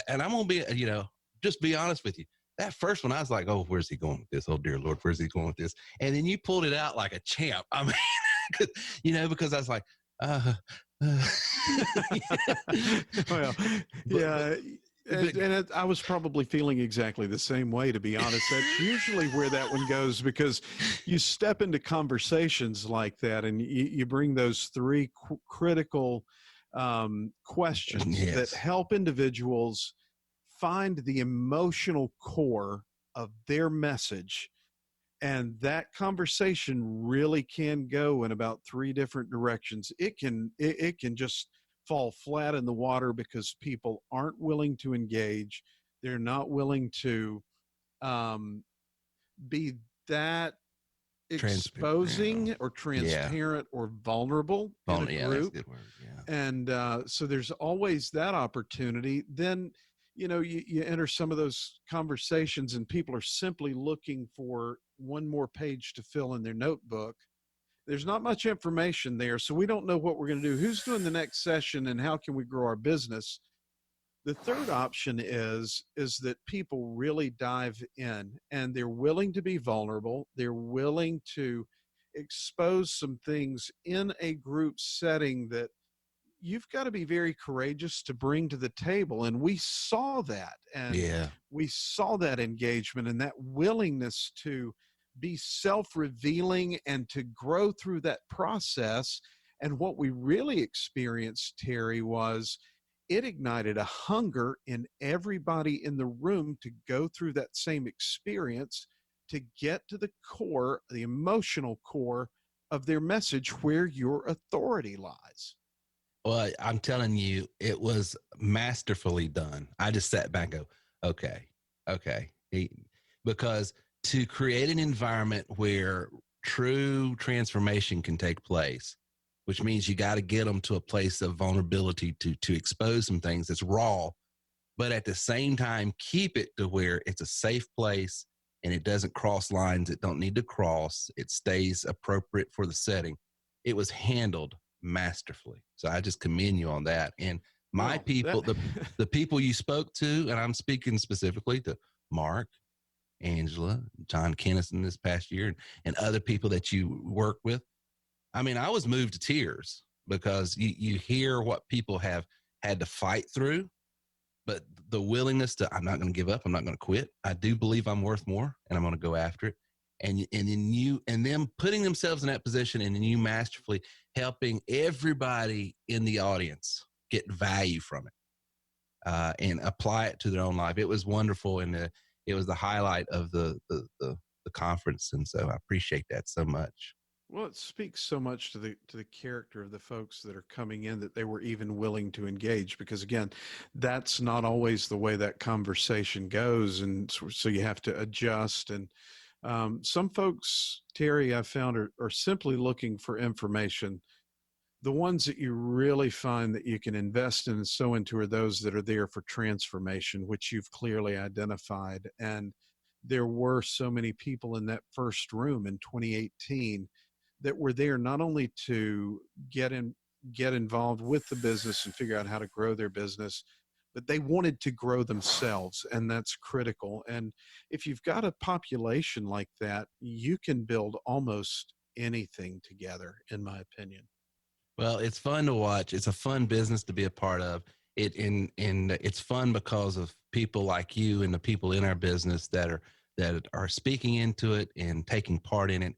and I'm going to be, just be honest with you. That first one, I was like, oh, where's he going with this? Oh, dear Lord, where's he going with this? And then you pulled it out like a champ. I mean, because I was like, well, yeah. And I was probably feeling exactly the same way, to be honest. That's usually where that one goes, because you step into conversations like that and you bring those three critical questions that help individuals find the emotional core of their message. And that conversation really can go in about three different directions. It can just fall flat in the water because people aren't willing to engage. They're not willing to be that exposing or transparent or vulnerable in a Yeah, that's a group. good word. Yeah. And so there's always that opportunity. Then, you enter some of those conversations and people are simply looking for one more page to fill in their notebook. There's not much information there. So we don't know what we're going to do. Who's doing the next session and how can we grow our business? The third option is that people really dive in and they're willing to be vulnerable. They're willing to expose some things in a group setting that you've got to be very courageous to bring to the table. And we saw that, and we saw that engagement and that willingness to be self-revealing and to grow through that process. And what we really experienced, Terry, was it ignited a hunger in everybody in the room to go through that same experience, to get to the core, the emotional core of their message, where your authority lies. Well, I'm telling you, it was masterfully done. I just sat back and go, okay. Because to create an environment where true transformation can take place, which means you got to get them to a place of vulnerability to expose some things that's raw, but at the same time, keep it to where it's a safe place and it doesn't cross lines it don't need to cross. It stays appropriate for the setting. It was handled masterfully. So I just commend you on that. And my people, the people you spoke to, and I'm speaking specifically to Mark, Angela, John Kennison this past year, and other people that you work with. I mean, I was moved to tears because you hear what people have had to fight through, but the willingness to, I'm not going to give up. I'm not going to quit. I do believe I'm worth more and I'm going to go after it. And then them putting themselves in that position and then you masterfully helping everybody in the audience get value from it and apply it to their own life. It was wonderful. And it was the highlight of the conference. And so I appreciate that so much. Well, it speaks so much to the character of the folks that are coming in that they were even willing to engage, because again, that's not always the way that conversation goes, and so you have to adjust. And some folks, Terry, I found are simply looking for information. The ones that you really find that you can invest in and sow into are those that are there for transformation, which you've clearly identified. And there were so many people in that first room in 2018 that were there not only to get involved with the business and figure out how to grow their business, but they wanted to grow themselves, and that's critical. And if you've got a population like that, you can build almost anything together, in my opinion. Well, it's fun to watch. It's a fun business to be a part of. It's fun because of people like you and the people in our business that are speaking into it and taking part in it.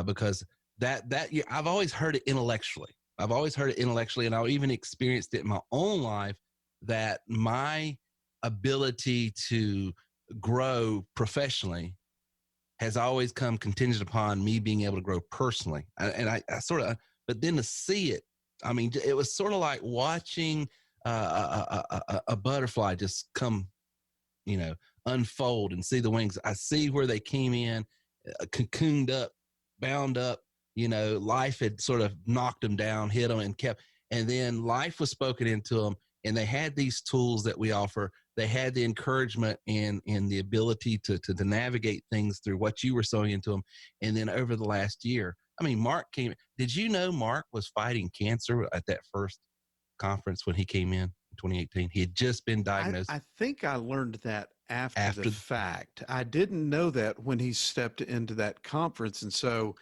Because I've always heard it intellectually. And I've even experienced it in my own life, that my ability to grow professionally has always come contingent upon me being able to grow personally. I sort of, but then to see it, I mean, it was sort of like watching a butterfly just come, unfold and see the wings. I see where they came in, cocooned up, bound up, life had sort of knocked them down, hit them and then life was spoken into them. And they had these tools that we offer. They had the encouragement and the ability to navigate things through what you were sowing into them. And then over the last year, I mean, Mark came. Did you know Mark was fighting cancer at that first conference when he came in 2018? He had just been diagnosed. I think I learned that after the fact. I didn't know that when he stepped into that conference. And so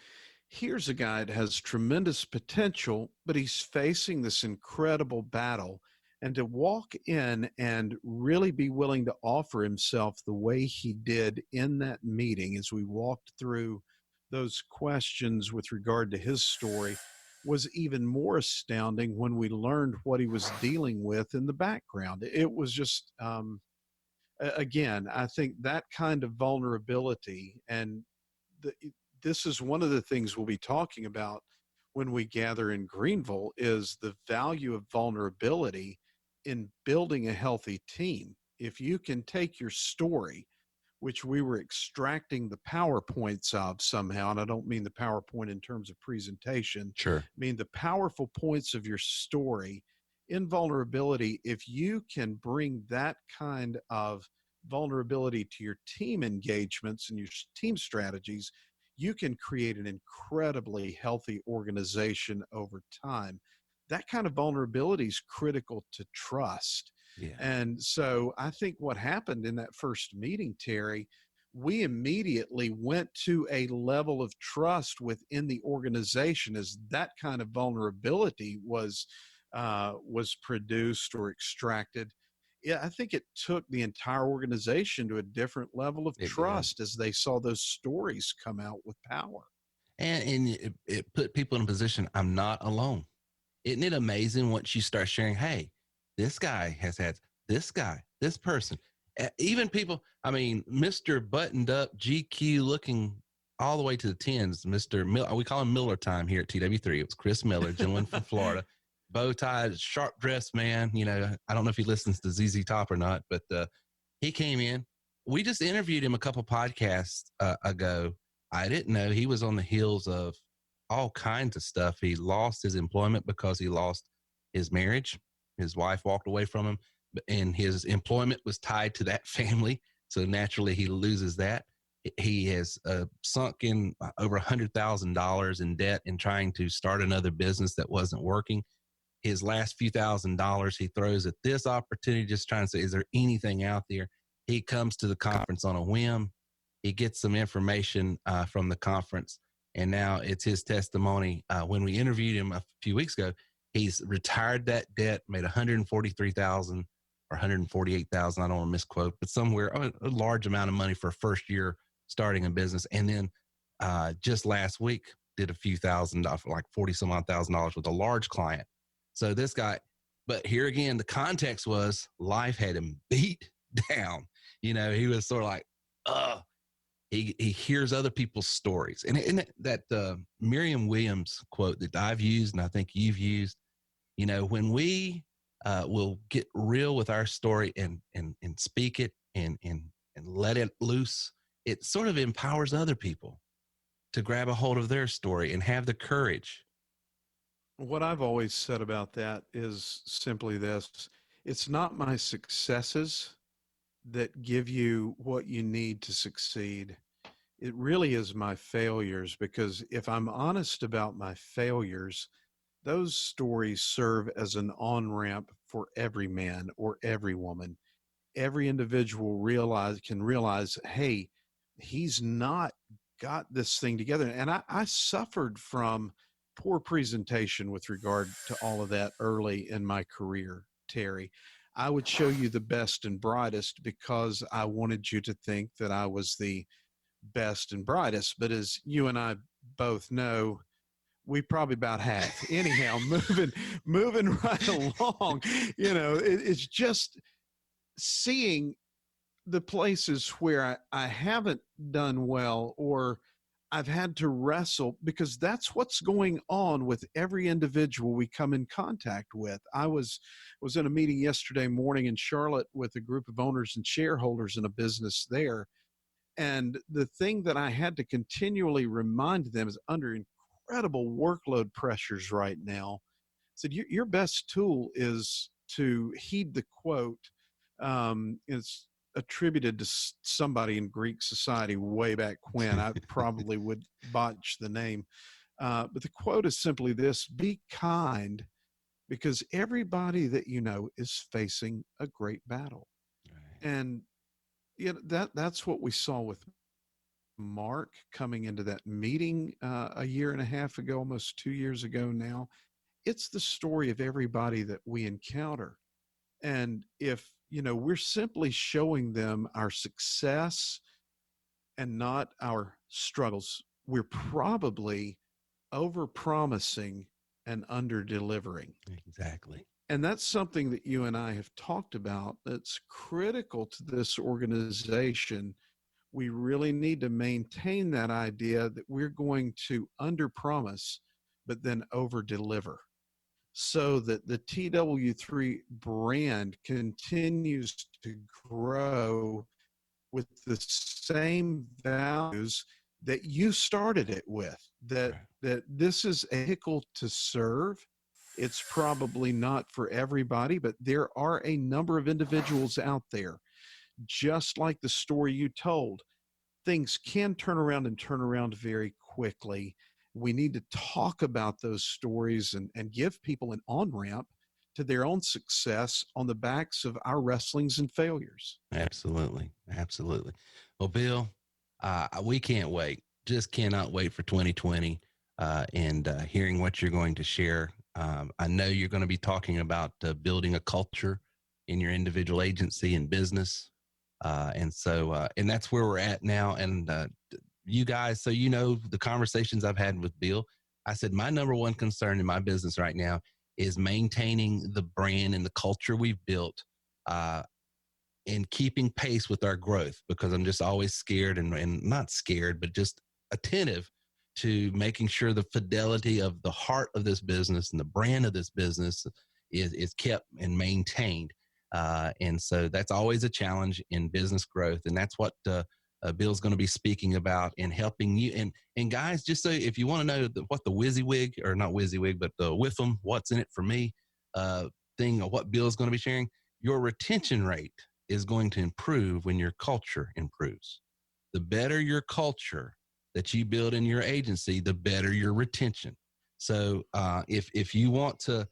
here's a guy that has tremendous potential, but he's facing this incredible battle. And to walk in and really be willing to offer himself the way he did in that meeting as we walked through those questions with regard to his story was even more astounding when we learned what he was dealing with in the background. It was just, again, I think that kind of vulnerability, and this is one of the things we'll be talking about when we gather in Greenville, is the value of vulnerability in building a healthy team. if you can take your story, which we were extracting the PowerPoints of somehow, and I don't mean the PowerPoint in terms of presentation, Sure. I mean the powerful points of your story in vulnerability. If you can bring that kind of vulnerability to your team engagements and your team strategies, you can create an incredibly healthy organization over time. That kind of vulnerability is critical to trust. Yeah. And so I think what happened in that first meeting, Terry, we immediately went to a level of trust within the organization as that kind of vulnerability was produced or extracted. Yeah, I think it took the entire organization to a different level of It did. trust as they saw those stories come out with power. And it put people in a position, I'm not alone. Isn't it amazing once you start sharing, hey, this guy has had this guy, this person, even people, I mean, Mr. Buttoned Up, GQ looking all the way to the tens, Mr. Miller, we call him Miller time here at TW3. It was Chris Miller, gentleman from Florida, bow tied, sharp dressed man. You know, I don't know if he listens to ZZ Top or not, but he came in. We just interviewed him a couple podcasts ago. I didn't know he was on the heels of all kinds of stuff. He lost his employment because he lost his marriage. His wife walked away from him, and his employment was tied to that family. So naturally, he loses that. He has sunk in over $100,000 in debt in trying to start another business that wasn't working. His last few $1,000s he throws at this opportunity, just trying to say, is there anything out there? He comes to the conference on a whim. He gets some information from the conference, and now it's his testimony. When we interviewed him a few weeks ago, he's retired that debt, made $143,000 or $148,000. I don't want to misquote, but somewhere a large amount of money for a first year starting a business. And then just last week did a few $1,000, like 40 some odd $1,000 with a large client. So this guy, but here again, the context was life had him beat down. You know, he was sort of like, he hears other people's stories. And that Merriam-Webster's quote that I've used, and I think you've used, you know, when we will get real with our story and speak it and let it loose, it sort of empowers other people to grab a hold of their story and have the courage. What I've always said about that is simply this: it's not my successes that give you what you need to succeed. It really is my failures, because if I'm honest about my failures, those stories serve as an on-ramp for every man or every woman. Every individual can realize, hey, he's not got this thing together. And I suffered from poor presentation with regard to all of that early in my career, Terry. I would show you the best and brightest because I wanted you to think that I was the best and brightest. But as you and I both know, we probably about half. Anyhow, moving right along, you know, it's just seeing the places where I haven't done well, or I've had to wrestle, because that's what's going on with every individual we come in contact with. I was in a meeting yesterday morning in Charlotte with a group of owners and shareholders in a business there. And the thing that I had to continually remind them is, under incredible workload pressures right now, said your best tool is to heed the quote. It's attributed to somebody in Greek society way back when. I probably would botch the name. But the quote is simply this: be kind, because everybody that you know is facing a great battle. Right. And you know, that's what we saw with Mark coming into that meeting a year and a half ago, almost 2 years ago now. It's the story of everybody that we encounter. And if, you know, we're simply showing them our success and not our struggles, we're probably over promising and under delivering. Exactly. And that's something that you and I have talked about that's critical to this organization. We really need to maintain that idea that we're going to under promise, but then over deliver. so that the TW3 brand continues to grow with the same values that you started it with, that this is a vehicle to serve. It's probably not for everybody, but there are a number of individuals out there, just like the story you told. Things can turn around very quickly. We need to talk about those stories and give people an on-ramp to their own success on the backs of our wrestlings and failures. Absolutely. Absolutely. Well, Bill, we can't wait. Just cannot wait for 2020 and hearing what you're going to share. I know you're going to be talking about building a culture in your individual agency and business. And that's where we're at now. And you guys, so you know the conversations I've had with Bill, I said my number one concern in my business right now is maintaining the brand and the culture we've built and keeping pace with our growth, because I'm just always scared and not scared, but just attentive to making sure the fidelity of the heart of this business and the brand of this business is kept and maintained. And so that's always a challenge in business growth. And that's what Bill's going to be speaking about and helping you. And guys, just so if you want to know what the WYSIWYG, or not WYSIWYG, but the with them, what's in it for me thing, or what Bill's going to be sharing, your retention rate is going to improve when your culture improves. The better your culture that you build in your agency, the better your retention. So if you want to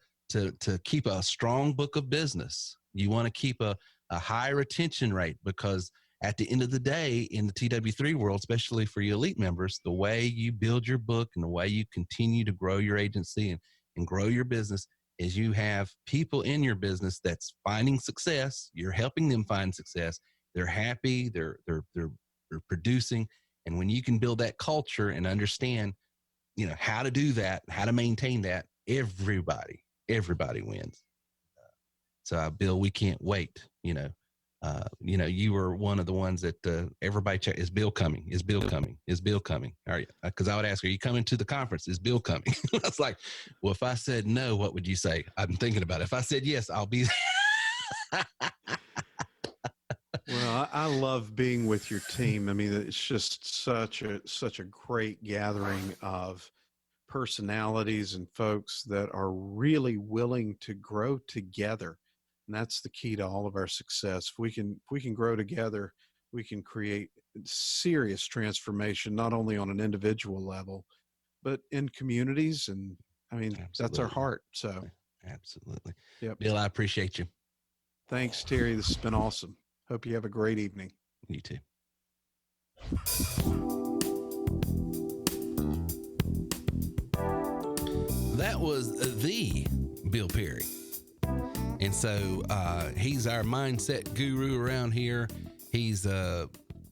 keep a strong book of business, you want to keep a high retention rate, because at the end of the day, in the TW3 world, especially for your elite members, the way you build your book and the way you continue to grow your agency and grow your business is you have people in your business that's finding success. You're helping them find success. They're happy. They're producing. And when you can build that culture and understand, how to do that, how to maintain that, everybody wins. So Bill, we can't wait. You were one of the ones that everybody checked. Is Bill coming? Is Bill coming? Is Bill coming? All right. Because I would ask, are you coming to the conference? Is Bill coming? I was like, well, if I said no, what would you say? I'm thinking about it. If I said yes, I'll be Well, I love being with your team. I mean, it's just such a great gathering of personalities and folks that are really willing to grow together. And that's the key to all of our success. If we can grow together, we can create serious transformation, not only on an individual level, but in communities. And I mean, Absolutely. That's our heart. So absolutely. Yep. Bill, I appreciate you. Thanks, Terry. This has been awesome. Hope you have a great evening. You too. That was the Bill Perry. And so he's our mindset guru around here. He's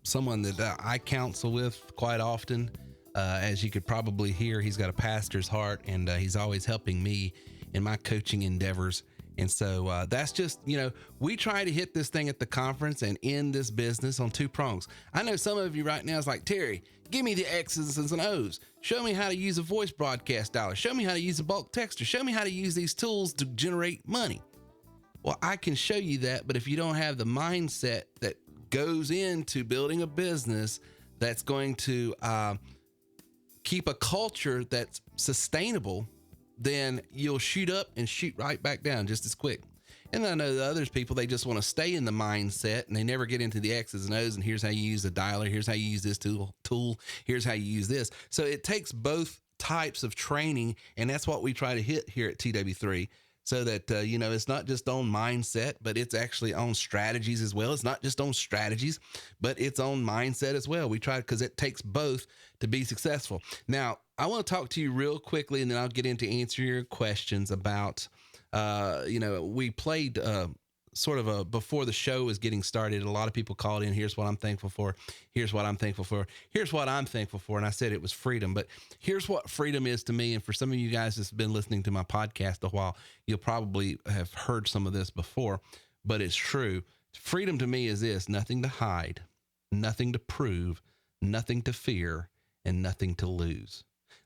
someone that I counsel with quite often. As you could probably hear, he's got a pastor's heart, and he's always helping me in my coaching endeavors. And so that's just, we try to hit this thing at the conference and end this business on two prongs. I know some of you right now is like, Terry, give me the X's and O's. Show me how to use a voice broadcast dialer. Show me how to use a bulk texter. Show me how to use these tools to generate money. Well, I can show you that, but if you don't have the mindset that goes into building a business that's going to keep a culture that's sustainable, then you'll shoot up and shoot right back down just as quick. And I know the others people, they just want to stay in the mindset and they never get into the X's and O's. And here's how you use the dialer. Here's how you use this tool. Here's how you use this. So it takes both types of training. And that's what we try to hit here at TW3. So that, it's not just on mindset, but it's actually on strategies as well. It's not just on strategies, but it's on mindset as well. We try, because it takes both to be successful. Now, I want to talk to you real quickly, and then I'll get into answer your questions about, we played sort of before the show was getting started. A lot of people called in. Here's what I'm thankful for. Here's what I'm thankful for. Here's what I'm thankful for. And I said it was freedom, but here's what freedom is to me. And for some of you guys that's been listening to my podcast a while, you'll probably have heard some of this before, but it's true. Freedom to me is this: nothing to hide, nothing to prove, nothing to fear, and nothing to lose.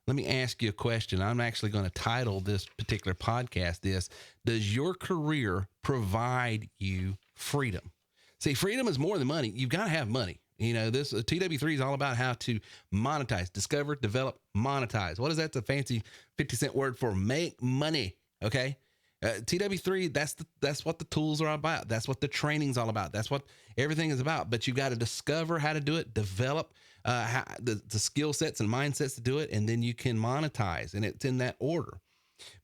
let me ask you a question. I'm actually going to title this particular podcast Does your career provide you freedom? See, freedom is more than money. You've got to have money. You know, this TW3 is all about how to monetize, discover, develop, monetize. What is that? It's a fancy 50-cent word for make money. Okay. TW3, that's what the tools are about. That's what the training's all about. That's what everything is about. But you got to discover how to do it, develop the skill sets and mindsets to do it, and then you can monetize. And it's in that order.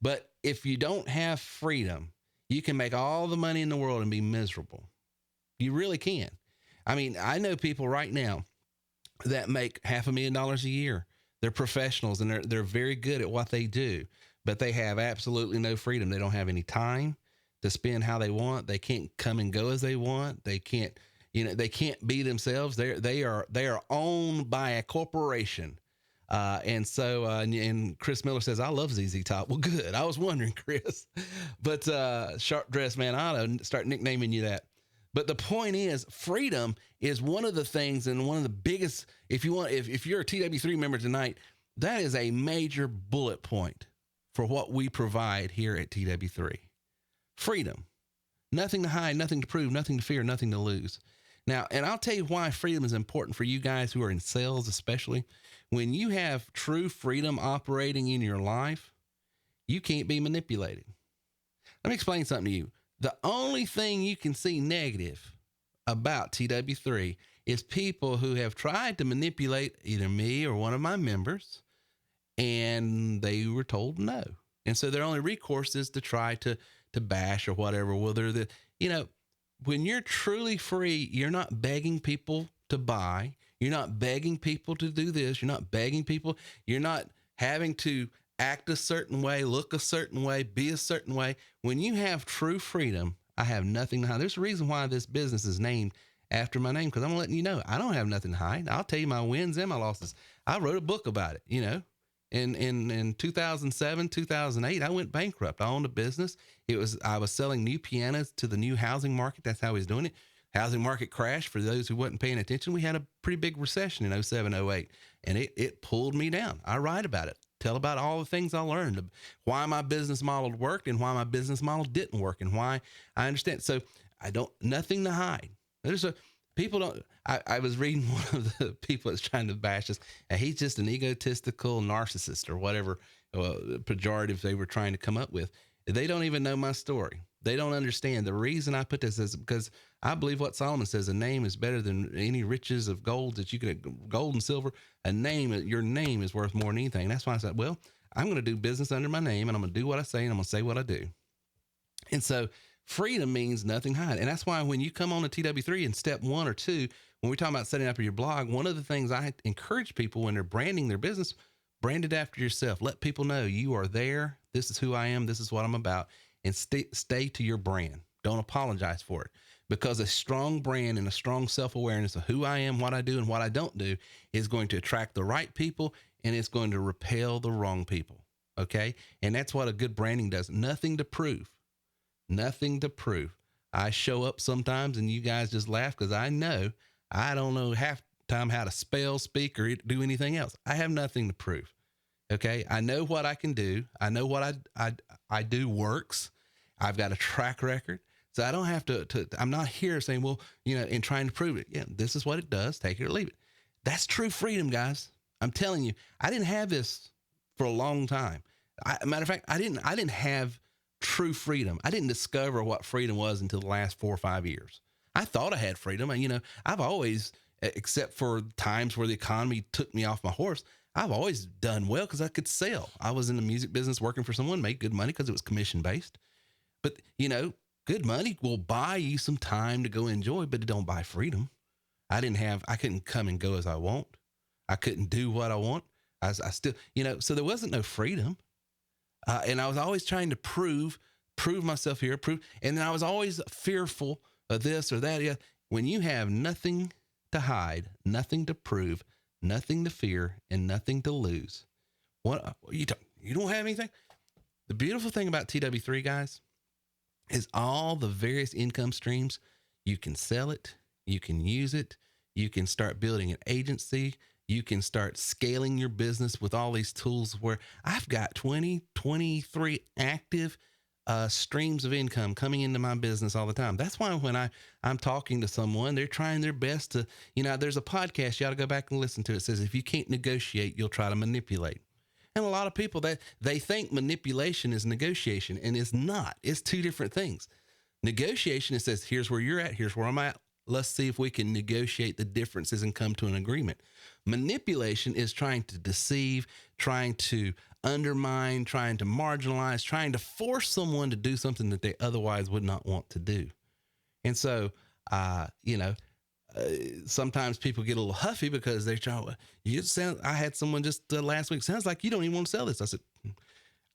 But if you don't have freedom, you can make all the money in the world and be miserable. You really can. I mean, I know people right now that make $500,000 a year. They're professionals and they're very good at what they do, but they have absolutely no freedom. They don't have any time to spend how they want. They can't come and go as they want. They can't, they can't be themselves. They are owned by a corporation. And Chris Miller says, I love ZZ Top. Well, good. I was wondering, Chris, but, Sharp Dress Man, I ought to start nicknaming you that. But the point is, freedom is one of the things and one of the biggest, if you're a TW3 member tonight, that is a major bullet point for what we provide here at TW3. Freedom. Nothing to hide, nothing to prove, nothing to fear, nothing to lose. Now, and I'll tell you why freedom is important for you guys who are in sales, especially. When you have true freedom operating in your life, you can't be manipulated. Let me explain something to you. The only thing you can see negative about TW3 is people who have tried to manipulate either me or one of my members, and they were told no. And so their only recourse is to try to bash or whatever. Well, when you're truly free, you're not begging people to buy. You're not begging people to do this. You're not begging people. You're not having to act a certain way, look a certain way, be a certain way. When you have true freedom, I have nothing to hide. There's a reason why this business is named after my name, because I'm letting you know, I don't have nothing to hide. I'll tell you my wins and my losses. I wrote a book about it, In 2007, 2008, I went bankrupt. I owned a business. I was selling new pianos to the new housing market. That's how I was doing it. Housing market crashed. For those who wasn't paying attention, we had a pretty big recession in 07, 08, and it pulled me down. I write about it. Tell about all the things I learned, why my business model worked and why my business model didn't work and why I understand. So nothing to hide. I was reading one of the people that's trying to bash us, and he's just an egotistical narcissist or whatever pejorative they were trying to come up with. They don't even know my story. They don't understand. The reason I put this is because I believe what Solomon says, a name is better than any riches of gold that you could, gold and silver. Your name is worth more than anything. And that's why I said, well, I'm going to do business under my name, and I'm going to do what I say, and I'm going to say what I do. And so freedom means nothing hide. And that's why when you come on to TW3 in step 1 or 2, when we're talking about setting up your blog, one of the things I encourage people when they're branding their business, brand it after yourself. Let people know you are there. This is who I am. This is what I'm about. And stay to your brand. Don't apologize for it, because a strong brand and a strong self-awareness of who I am, what I do, and what I don't do is going to attract the right people, and it's going to repel the wrong people. Okay. And that's what a good branding does. Nothing to prove. Nothing to prove. I show up sometimes and you guys just laugh because I don't know half the time how to spell, speak, or do anything else. I have nothing to prove. Okay. I know what I can do. I know what I do works. I've got a track record. So I don't have to I'm not here saying, well, and trying to prove it. Yeah, this is what it does. Take it or leave it. That's true freedom, guys. I'm telling you, I didn't have this for a long time. Matter of fact, I didn't have true freedom. I didn't discover what freedom was until the last 4 or 5 years. I thought I had freedom. And, I've always, except for times where the economy took me off my horse, I've always done well because I could sell. I was in the music business working for someone, made good money because it was commission based. But, good money will buy you some time to go enjoy, but it don't buy freedom. I couldn't come and go as I want. I couldn't do what I want. I still, so there wasn't no freedom. And I was always trying to prove myself here, and then I was always fearful of this or that. Yeah. When you have nothing to hide, nothing to prove, nothing to fear, and nothing to lose, you don't have anything. The beautiful thing about TW3, guys, is all the various income streams. You can sell it. You can use it. You can start building an agency. You can start scaling your business with all these tools where I've got 23 active streams of income coming into my business all the time. That's why when I'm talking to someone, they're trying their best to, there's a podcast you ought to go back and listen to. It says, if you can't negotiate, you'll try to manipulate. And a lot of people that they think manipulation is negotiation, and it's not. It's two different things. Negotiation, it says, here's where you're at, here's where I'm at. Let's see if we can negotiate the differences and come to an agreement. Manipulation is trying to deceive, trying to undermine, trying to marginalize, trying to force someone to do something that they otherwise would not want to do. And so, sometimes people get a little huffy because they try, I had someone just last week, sounds like you don't even want to sell this. I said,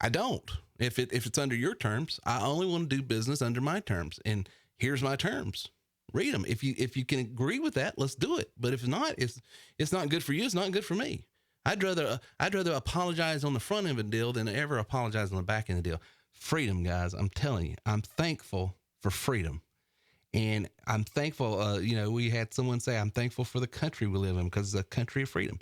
I don't. If it's under your terms, I only want to do business under my terms. And here's my terms. Read them. If you can agree with that, let's do it. But if not, it's not good for you. It's not good for me. I'd rather apologize on the front end of a deal than ever apologize on the back end of the deal. Freedom, guys. I'm telling you, I'm thankful for freedom. And I'm thankful, we had someone say, I'm thankful for the country we live in because it's a country of freedom.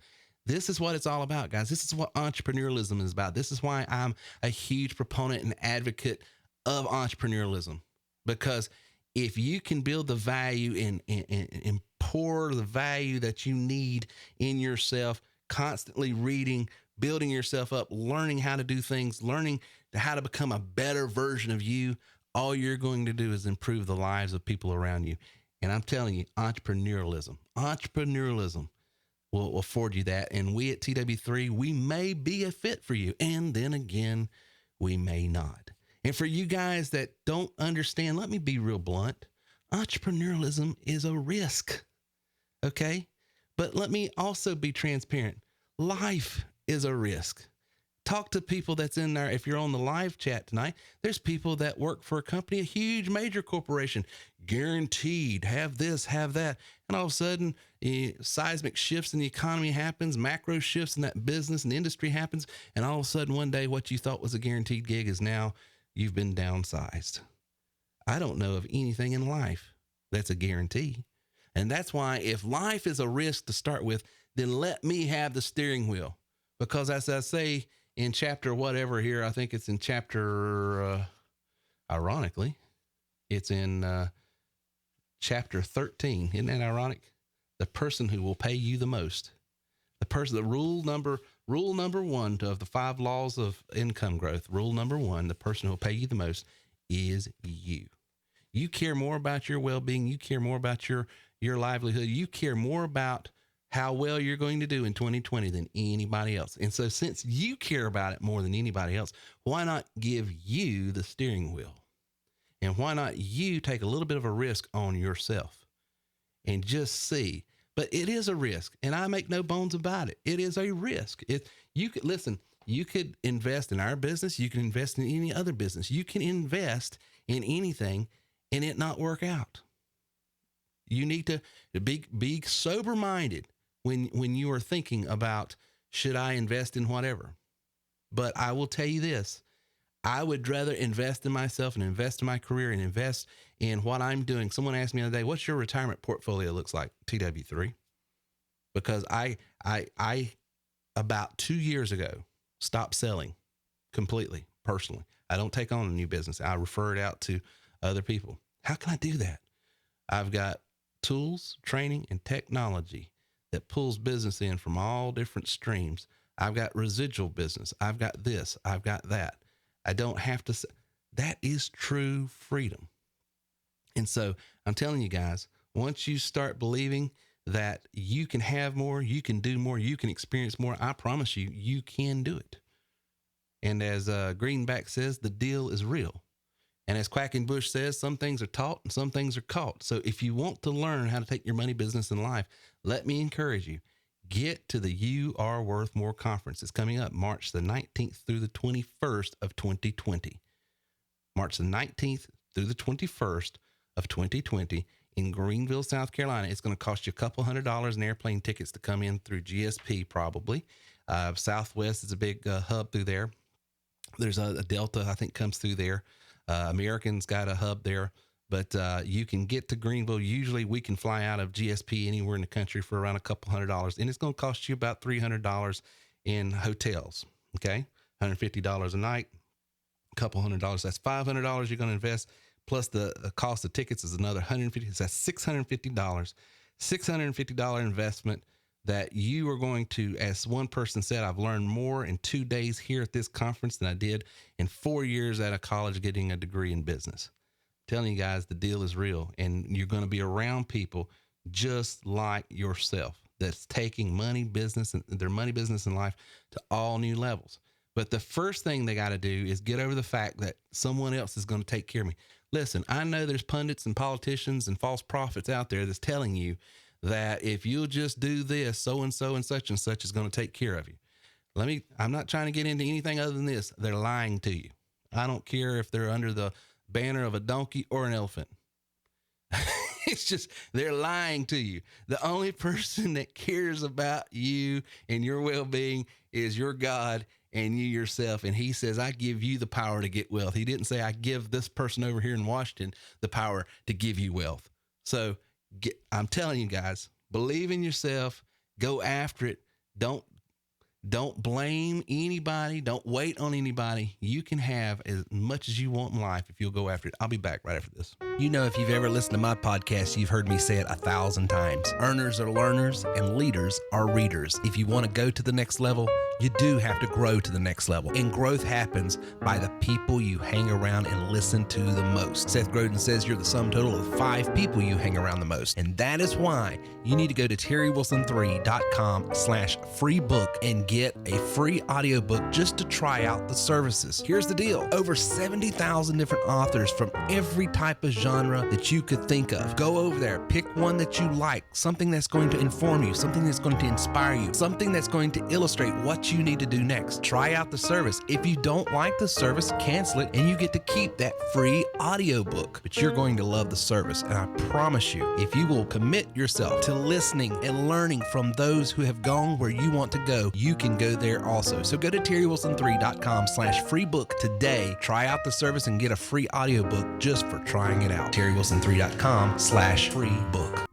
This is what it's all about, guys. This is what entrepreneurialism is about. This is why I'm a huge proponent and advocate of entrepreneurialism, because if you can build the value and pour the value that you need in yourself, constantly reading, building yourself up, learning how to do things, learning how to become a better version of you, all you're going to do is improve the lives of people around you. And I'm telling you, entrepreneurialism will afford you that. And we at TW3, we may be a fit for you. And then again, we may not. And for you guys that don't understand, let me be real blunt. Entrepreneurialism is a risk. Okay. But let me also be transparent. Life is a risk. Talk to people that's in there. If you're on the live chat tonight, there's people that work for a company, a huge major corporation, guaranteed, have this, have that. And all of a sudden, seismic shifts in the economy happens, macro shifts in that business and industry happens. And all of a sudden, one day, what you thought was a guaranteed gig is now you've been downsized. I don't know of anything in life that's a guarantee. And that's why if life is a risk to start with, then let me have the steering wheel. Because as I say, in chapter whatever here, I think it's in chapter, ironically, it's in chapter 13. Isn't that ironic? The person who will pay you the most. The rule number one of the 5 laws of income growth. Rule number 1, the person who will pay you the most is you. You care more about your well-being. You care more about your livelihood. You care more about how well you're going to do in 2020 than anybody else. And so since you care about it more than anybody else, why not give you the steering wheel? And why not you take a little bit of a risk on yourself and just see? But it is a risk, and I make no bones about it. It is a risk. You could invest in our business. You can invest in any other business. You can invest in anything and it not work out. You need to be sober-minded when you are thinking about, should I invest in whatever? But I will tell you this, I would rather invest in myself and invest in my career and invest in what I'm doing. Someone asked me the other day, what's your retirement portfolio looks like? TW3. Because I about 2 years ago, stopped selling completely, personally. I don't take on a new business. I refer it out to other people. How can I do that? I've got tools, training, and technology that pulls business in from all different streams. I've got residual business. I've got this. I've got that. I don't have to. That is true freedom. And so I'm telling you guys, once you start believing that you can have more, you can do more, you can experience more, I promise you, you can do it. And as Greenback says, the deal is real. And as Quackenbush says, some things are taught and some things are caught. So if you want to learn how to take your money business in life, let me encourage you, get to the You Are Worth More conference. It's coming up March the 19th through the 21st of 2020. March the 19th through the 21st of 2020 in Greenville, South Carolina. It's going to cost you a couple $100 in airplane tickets to come in through GSP probably. Southwest is a big hub through there. There's a Delta, I think, comes through there. American's got a hub there. but you can get to Greenville. Usually we can fly out of GSP anywhere in the country for around a couple $100, and it's going to cost you about $300 in hotels. Okay. $150 a night, a couple $100. That's $500 you're going to invest. Plus the cost of tickets is another $150. So that's $650 investment that you are going to, as one person said, I've learned more in 2 days here at this conference than I did in 4 years at a college getting a degree in business. I'm telling you guys, the deal is real, and you're going to be around people just like yourself that's taking money business and their money business in life to all new levels. But the first thing they got to do is get over the fact that someone else is going to take care of me. Listen, I know there's pundits and politicians and false prophets out there that's telling you that if you'll just do this, so and such is going to take care of you. I'm not trying to get into anything other than this. They're lying to you. I don't care if they're under the banner of a donkey or an elephant. It's just, they're lying to you. The only person that cares about you and your well-being is your God and you yourself. And he says, I give you the power to get wealth. He didn't say, I give this person over here in Washington the power to give you wealth. So I'm telling you guys, believe in yourself, go after it. Don't blame anybody. Don't wait on anybody. You can have as much as you want in life if you'll go after it. I'll be back right after this. You know, if you've ever listened to my podcast, you've heard me say it 1,000 times. Earners are learners and leaders are readers. If you want to go to the next level, you do have to grow to the next level. And growth happens by the people you hang around and listen to the most. Seth Godin says you're the sum total of 5 people you hang around the most. And that is why you need to go to terrywilson3.com/free book and get a free audiobook just to try out the services. Here's the deal. Over 70,000 different authors from every type of genre that you could think of. Go over there, pick one that you like, something that's going to inform you, something that's going to inspire you, something that's going to illustrate what you need to do next. Try out the service. If you don't like the service, cancel it, and you get to keep that free audiobook. But you're going to love the service, and I promise you, if you will commit yourself to listening and learning from those who have gone where you want to go, you can go there also. So go to terrywilson3.com/free book today. Try out the service and get a free audiobook just for trying it out. terrywilson3.com/free book.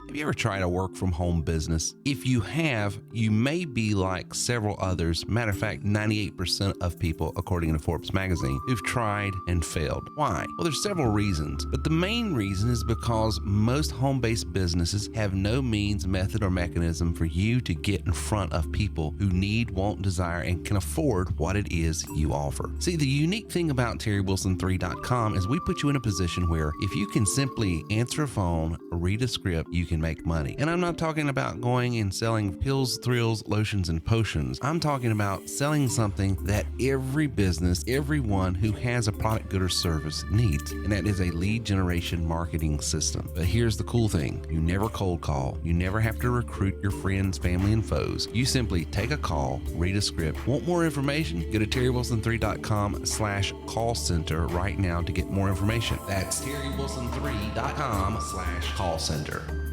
Have you ever tried a work from home business? If you have, you may be like several others. Matter of fact, 98% of people, according to Forbes magazine, who've tried and failed. Why? Well, there's several reasons, but the main reason is because most home-based businesses have no means, method, or mechanism for you to get in front of people who need, want, desire, and can afford what it is you offer. See, the unique thing about terrywilson3.com is we put you in a position where if you can simply answer a phone, read a script, you can make money. And I'm not talking about going and selling pills, thrills, lotions, and potions. I'm talking about selling something that every business, everyone who has a product, good, or service needs. And that is a lead generation marketing system. But here's the cool thing. You never cold call. You never have to recruit your friends, family, and foes. You simply take a call, read a script. Want more information? Go to terrywilson3.com/call center right now to get more information. That's terrywilson3.com/call center.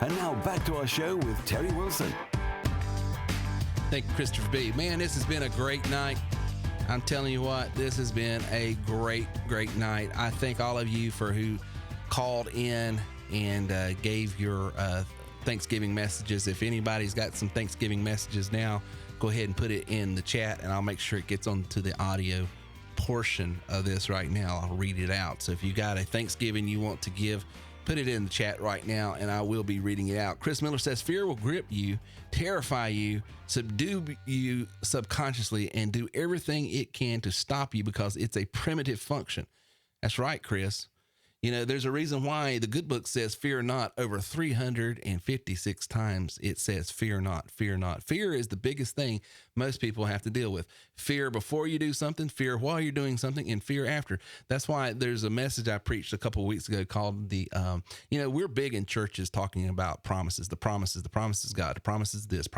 And now back to our show with Terry Wilson. Thank you, Christopher B. Man, this has been a great night. I'm telling you what, this has been a great night. I thank all of you for who called in and gave your Thanksgiving messages. If anybody's got some Thanksgiving messages now, go ahead and put it in the chat, and I'll make sure it gets onto the audio portion of this right now. I'll read it out. So if you got a Thanksgiving you want to give, put it in the chat right now, and I will be reading it out. Chris Miller says, fear will grip you, terrify you, subdue you subconsciously, and do everything it can to stop you because it's a primitive function. That's right, Chris. You know, there's a reason why the good book says fear not over 356 times. It says fear not, fear not. Fear is the biggest thing most people have to deal with. Fear before you do something, fear while you're doing something, and fear after. That's why there's a message I preached a couple of weeks ago called we're big in churches talking about promises, the promises God, the promises this.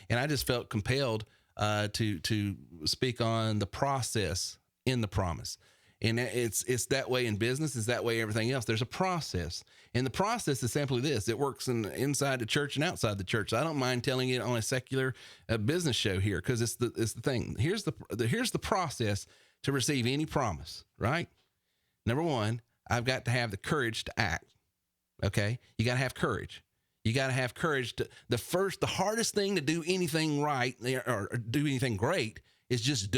And I just felt compelled to speak on the process in the promise. And it's that way in business. It's that way everything else. There's a process, and the process is simply this: it works inside the church and outside the church. So I don't mind telling it on a secular business show here, because it's the thing. Here's the process to receive any promise. Right? Number one, I've got to have the courage to act. Okay, you got to have courage. You got to have courage to the hardest thing to do anything right or do anything great is just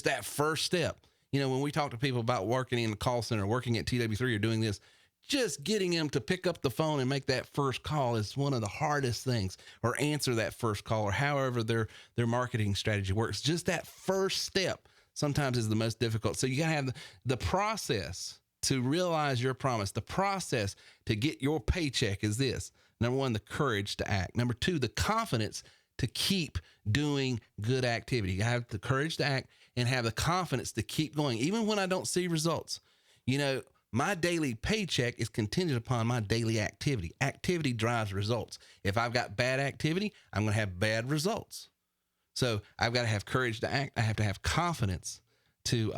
that first step. You know, when we talk to people about working in the call center, working at TW3 or doing this, just getting them to pick up the phone and make that first call is one of the hardest things, or answer that first call, or however their marketing strategy works. Just that first step sometimes is the most difficult. So you got to have the process to realize your promise. The process to get your paycheck is this. Number one, the courage to act. Number two, the confidence to keep doing good activity. You have the courage to act and have the confidence to keep going, even when I don't see results. You know, my daily paycheck is contingent upon my daily activity. Activity drives results. If I've got bad activity, I'm going to have bad results. So I've got to have courage to act. I have to have confidence to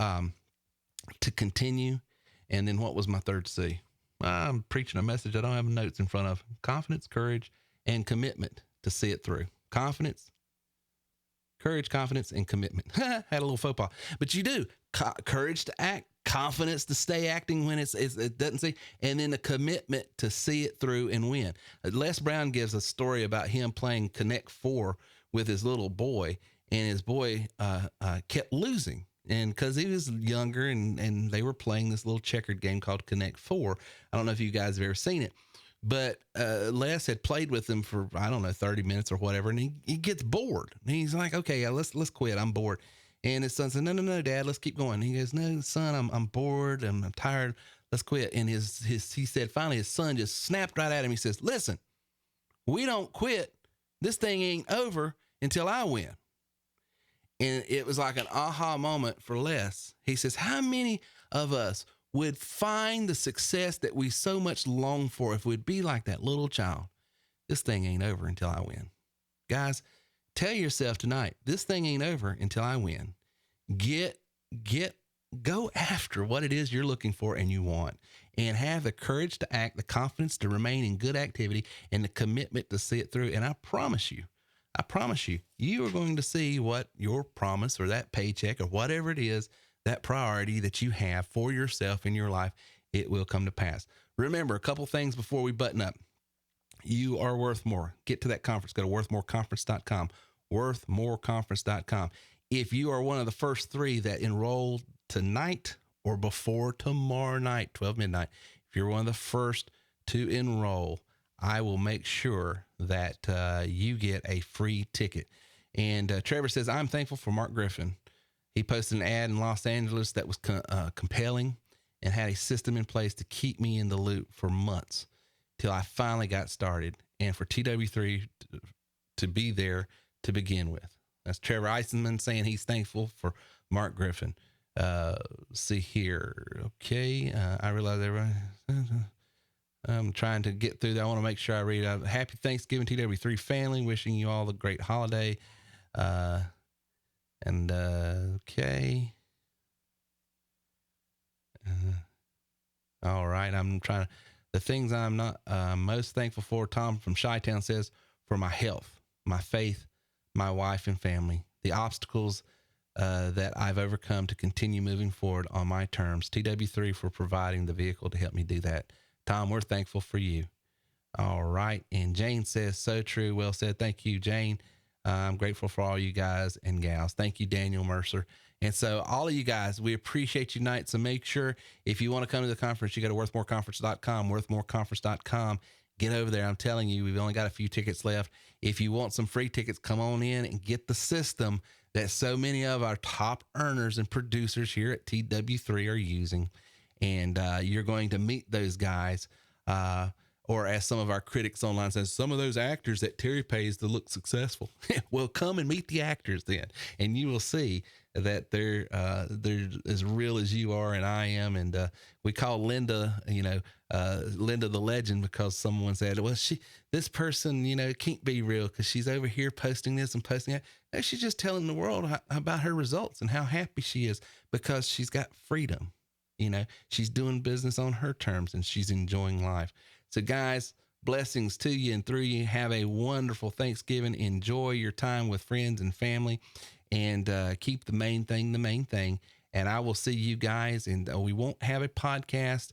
continue. And then what was my third C? I'm preaching a message I don't have notes in front of. Confidence, courage, and commitment to see it through. Confidence, courage, confidence, and commitment. Had a little faux pas. But you do. Courage to act, confidence to stay acting when it doesn't see, and then the commitment to see it through and win. Les Brown gives a story about him playing Connect 4 with his little boy, and his boy kept losing. And because he was younger and they were playing this little checkered game called Connect 4. I don't know if you guys have ever seen it, but Les had played with him for, 30 minutes or whatever. And he gets bored. And he's like, okay, let's quit. I'm bored. And his son said, no, Dad, let's keep going. He goes, no, son, I'm bored. I'm tired. Let's quit. And he said, finally, his son just snapped right at him. He says, listen, we don't quit. This thing ain't over until I win. And it was like an aha moment for Les. He says, how many of us would find the success that we so much long for if we'd be like that little child? This thing ain't over until I win. Guys, tell yourself tonight, this thing ain't over until I win. Go after what it is you're looking for and you want, and have the courage to act, the confidence to remain in good activity, and the commitment to see it through. And I promise you, you are going to see what your promise or that paycheck or whatever it is, that priority that you have for yourself in your life, it will come to pass. Remember, a couple things before we button up. You are worth more. Get to that conference. Go to worthmoreconference.com, worthmoreconference.com. If you are one of the first 3 that enroll tonight or before tomorrow night, 12 midnight, if you're one of the first to enroll, I will make sure that you get a free ticket. And Trevor says, I'm thankful for Mark Griffin. He posted an ad in Los Angeles that was compelling and had a system in place to keep me in the loop for months till I finally got started, and for TW3 to be there to begin with. That's Trevor Eisenman saying he's thankful for Mark Griffin. See here. Okay. I realize everybody... I'm trying to get through that. I want to make sure I read out. Happy Thanksgiving, TW3 family. Wishing you all a great holiday. Okay. All right. I'm trying to, the things I'm not most thankful for, Tom from Chi-Town says, for my health, my faith, my wife and family, the obstacles that I've overcome to continue moving forward on my terms. TW3 for providing the vehicle to help me do that. Tom, we're thankful for you. All right. And Jane says, so true. Well said. Thank you, Jane. I'm grateful for all you guys and gals. Thank you, Daniel Mercer. And so all of you guys, we appreciate you tonight. So make sure if you want to come to the conference, you go to worthmoreconference.com, worthmoreconference.com. Get over there. I'm telling you, we've only got a few tickets left. If you want some free tickets, come on in and get the system that so many of our top earners and producers here at TW3 are using. And you're going to meet those guys, or as some of our critics online says, some of those actors that Terry pays to look successful. Well, come and meet the actors then, and you will see that they're as real as you are and I am. And we call Linda, Linda the legend, because someone said, well, this person, can't be real because she's over here posting this and posting that. No, she's just telling the world about her results and how happy she is because she's got freedom. she's doing business on her terms and she's enjoying life. So guys, blessings to you and through you. Have a wonderful Thanksgiving. Enjoy your time with friends and family, and keep the main thing the main thing. And I will see you guys. And we won't have a podcast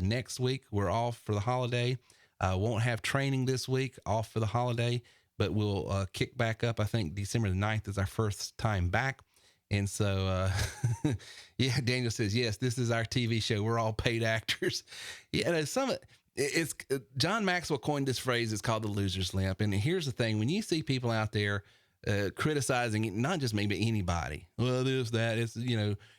next week. We're off for the holiday. Won't have training this week, off for the holiday, but we'll kick back up. I think December the 9th is our first time back. And so, yeah, Daniel says, yes, this is our TV show. We're all paid actors. Yeah, it's John Maxwell coined this phrase. It's called the loser's limp. And here's the thing. When you see people out there criticizing not just me, but anybody, well, this, that, it's,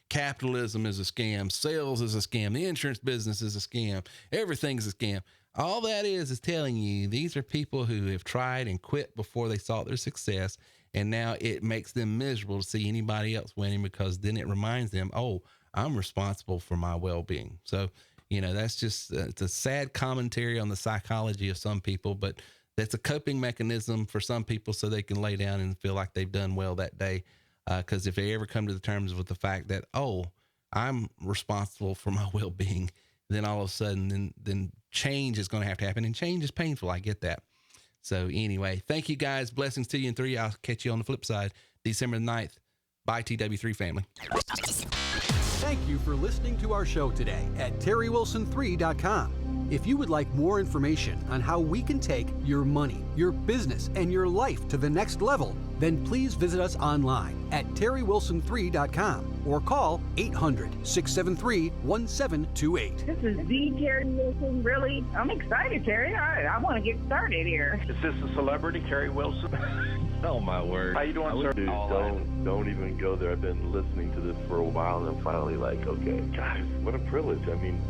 capitalism is a scam. Sales is a scam. The insurance business is a scam. Everything's a scam. All that is telling you these are people who have tried and quit before they saw their success. And now it makes them miserable to see anybody else winning, because then it reminds them, oh, I'm responsible for my well-being. So, that's just, it's a sad commentary on the psychology of some people, but that's a coping mechanism for some people so they can lay down and feel like they've done well that day. Because if they ever come to the terms with the fact that, oh, I'm responsible for my well-being, then all of a sudden, then change is going to have to happen. And change is painful. I get that. So anyway, thank you guys. Blessings to you and through you. I'll catch you on the flip side, December 9th. Bye, TW3 family. Thank you for listening to our show today at TerryWilson3.com. If you would like more information on how we can take your money, your business, and your life to the next level, then please visit us online at TerryWilson3.com or call 800-673-1728. This is the Terry Wilson. Really, I'm excited, Terry. I want to get started here. Is this a celebrity, Terry Wilson? Oh my word! How you doing, sir? Dude, don't even go there. I've been listening to this for a while, and I'm finally like, okay, guys, what a privilege. I mean,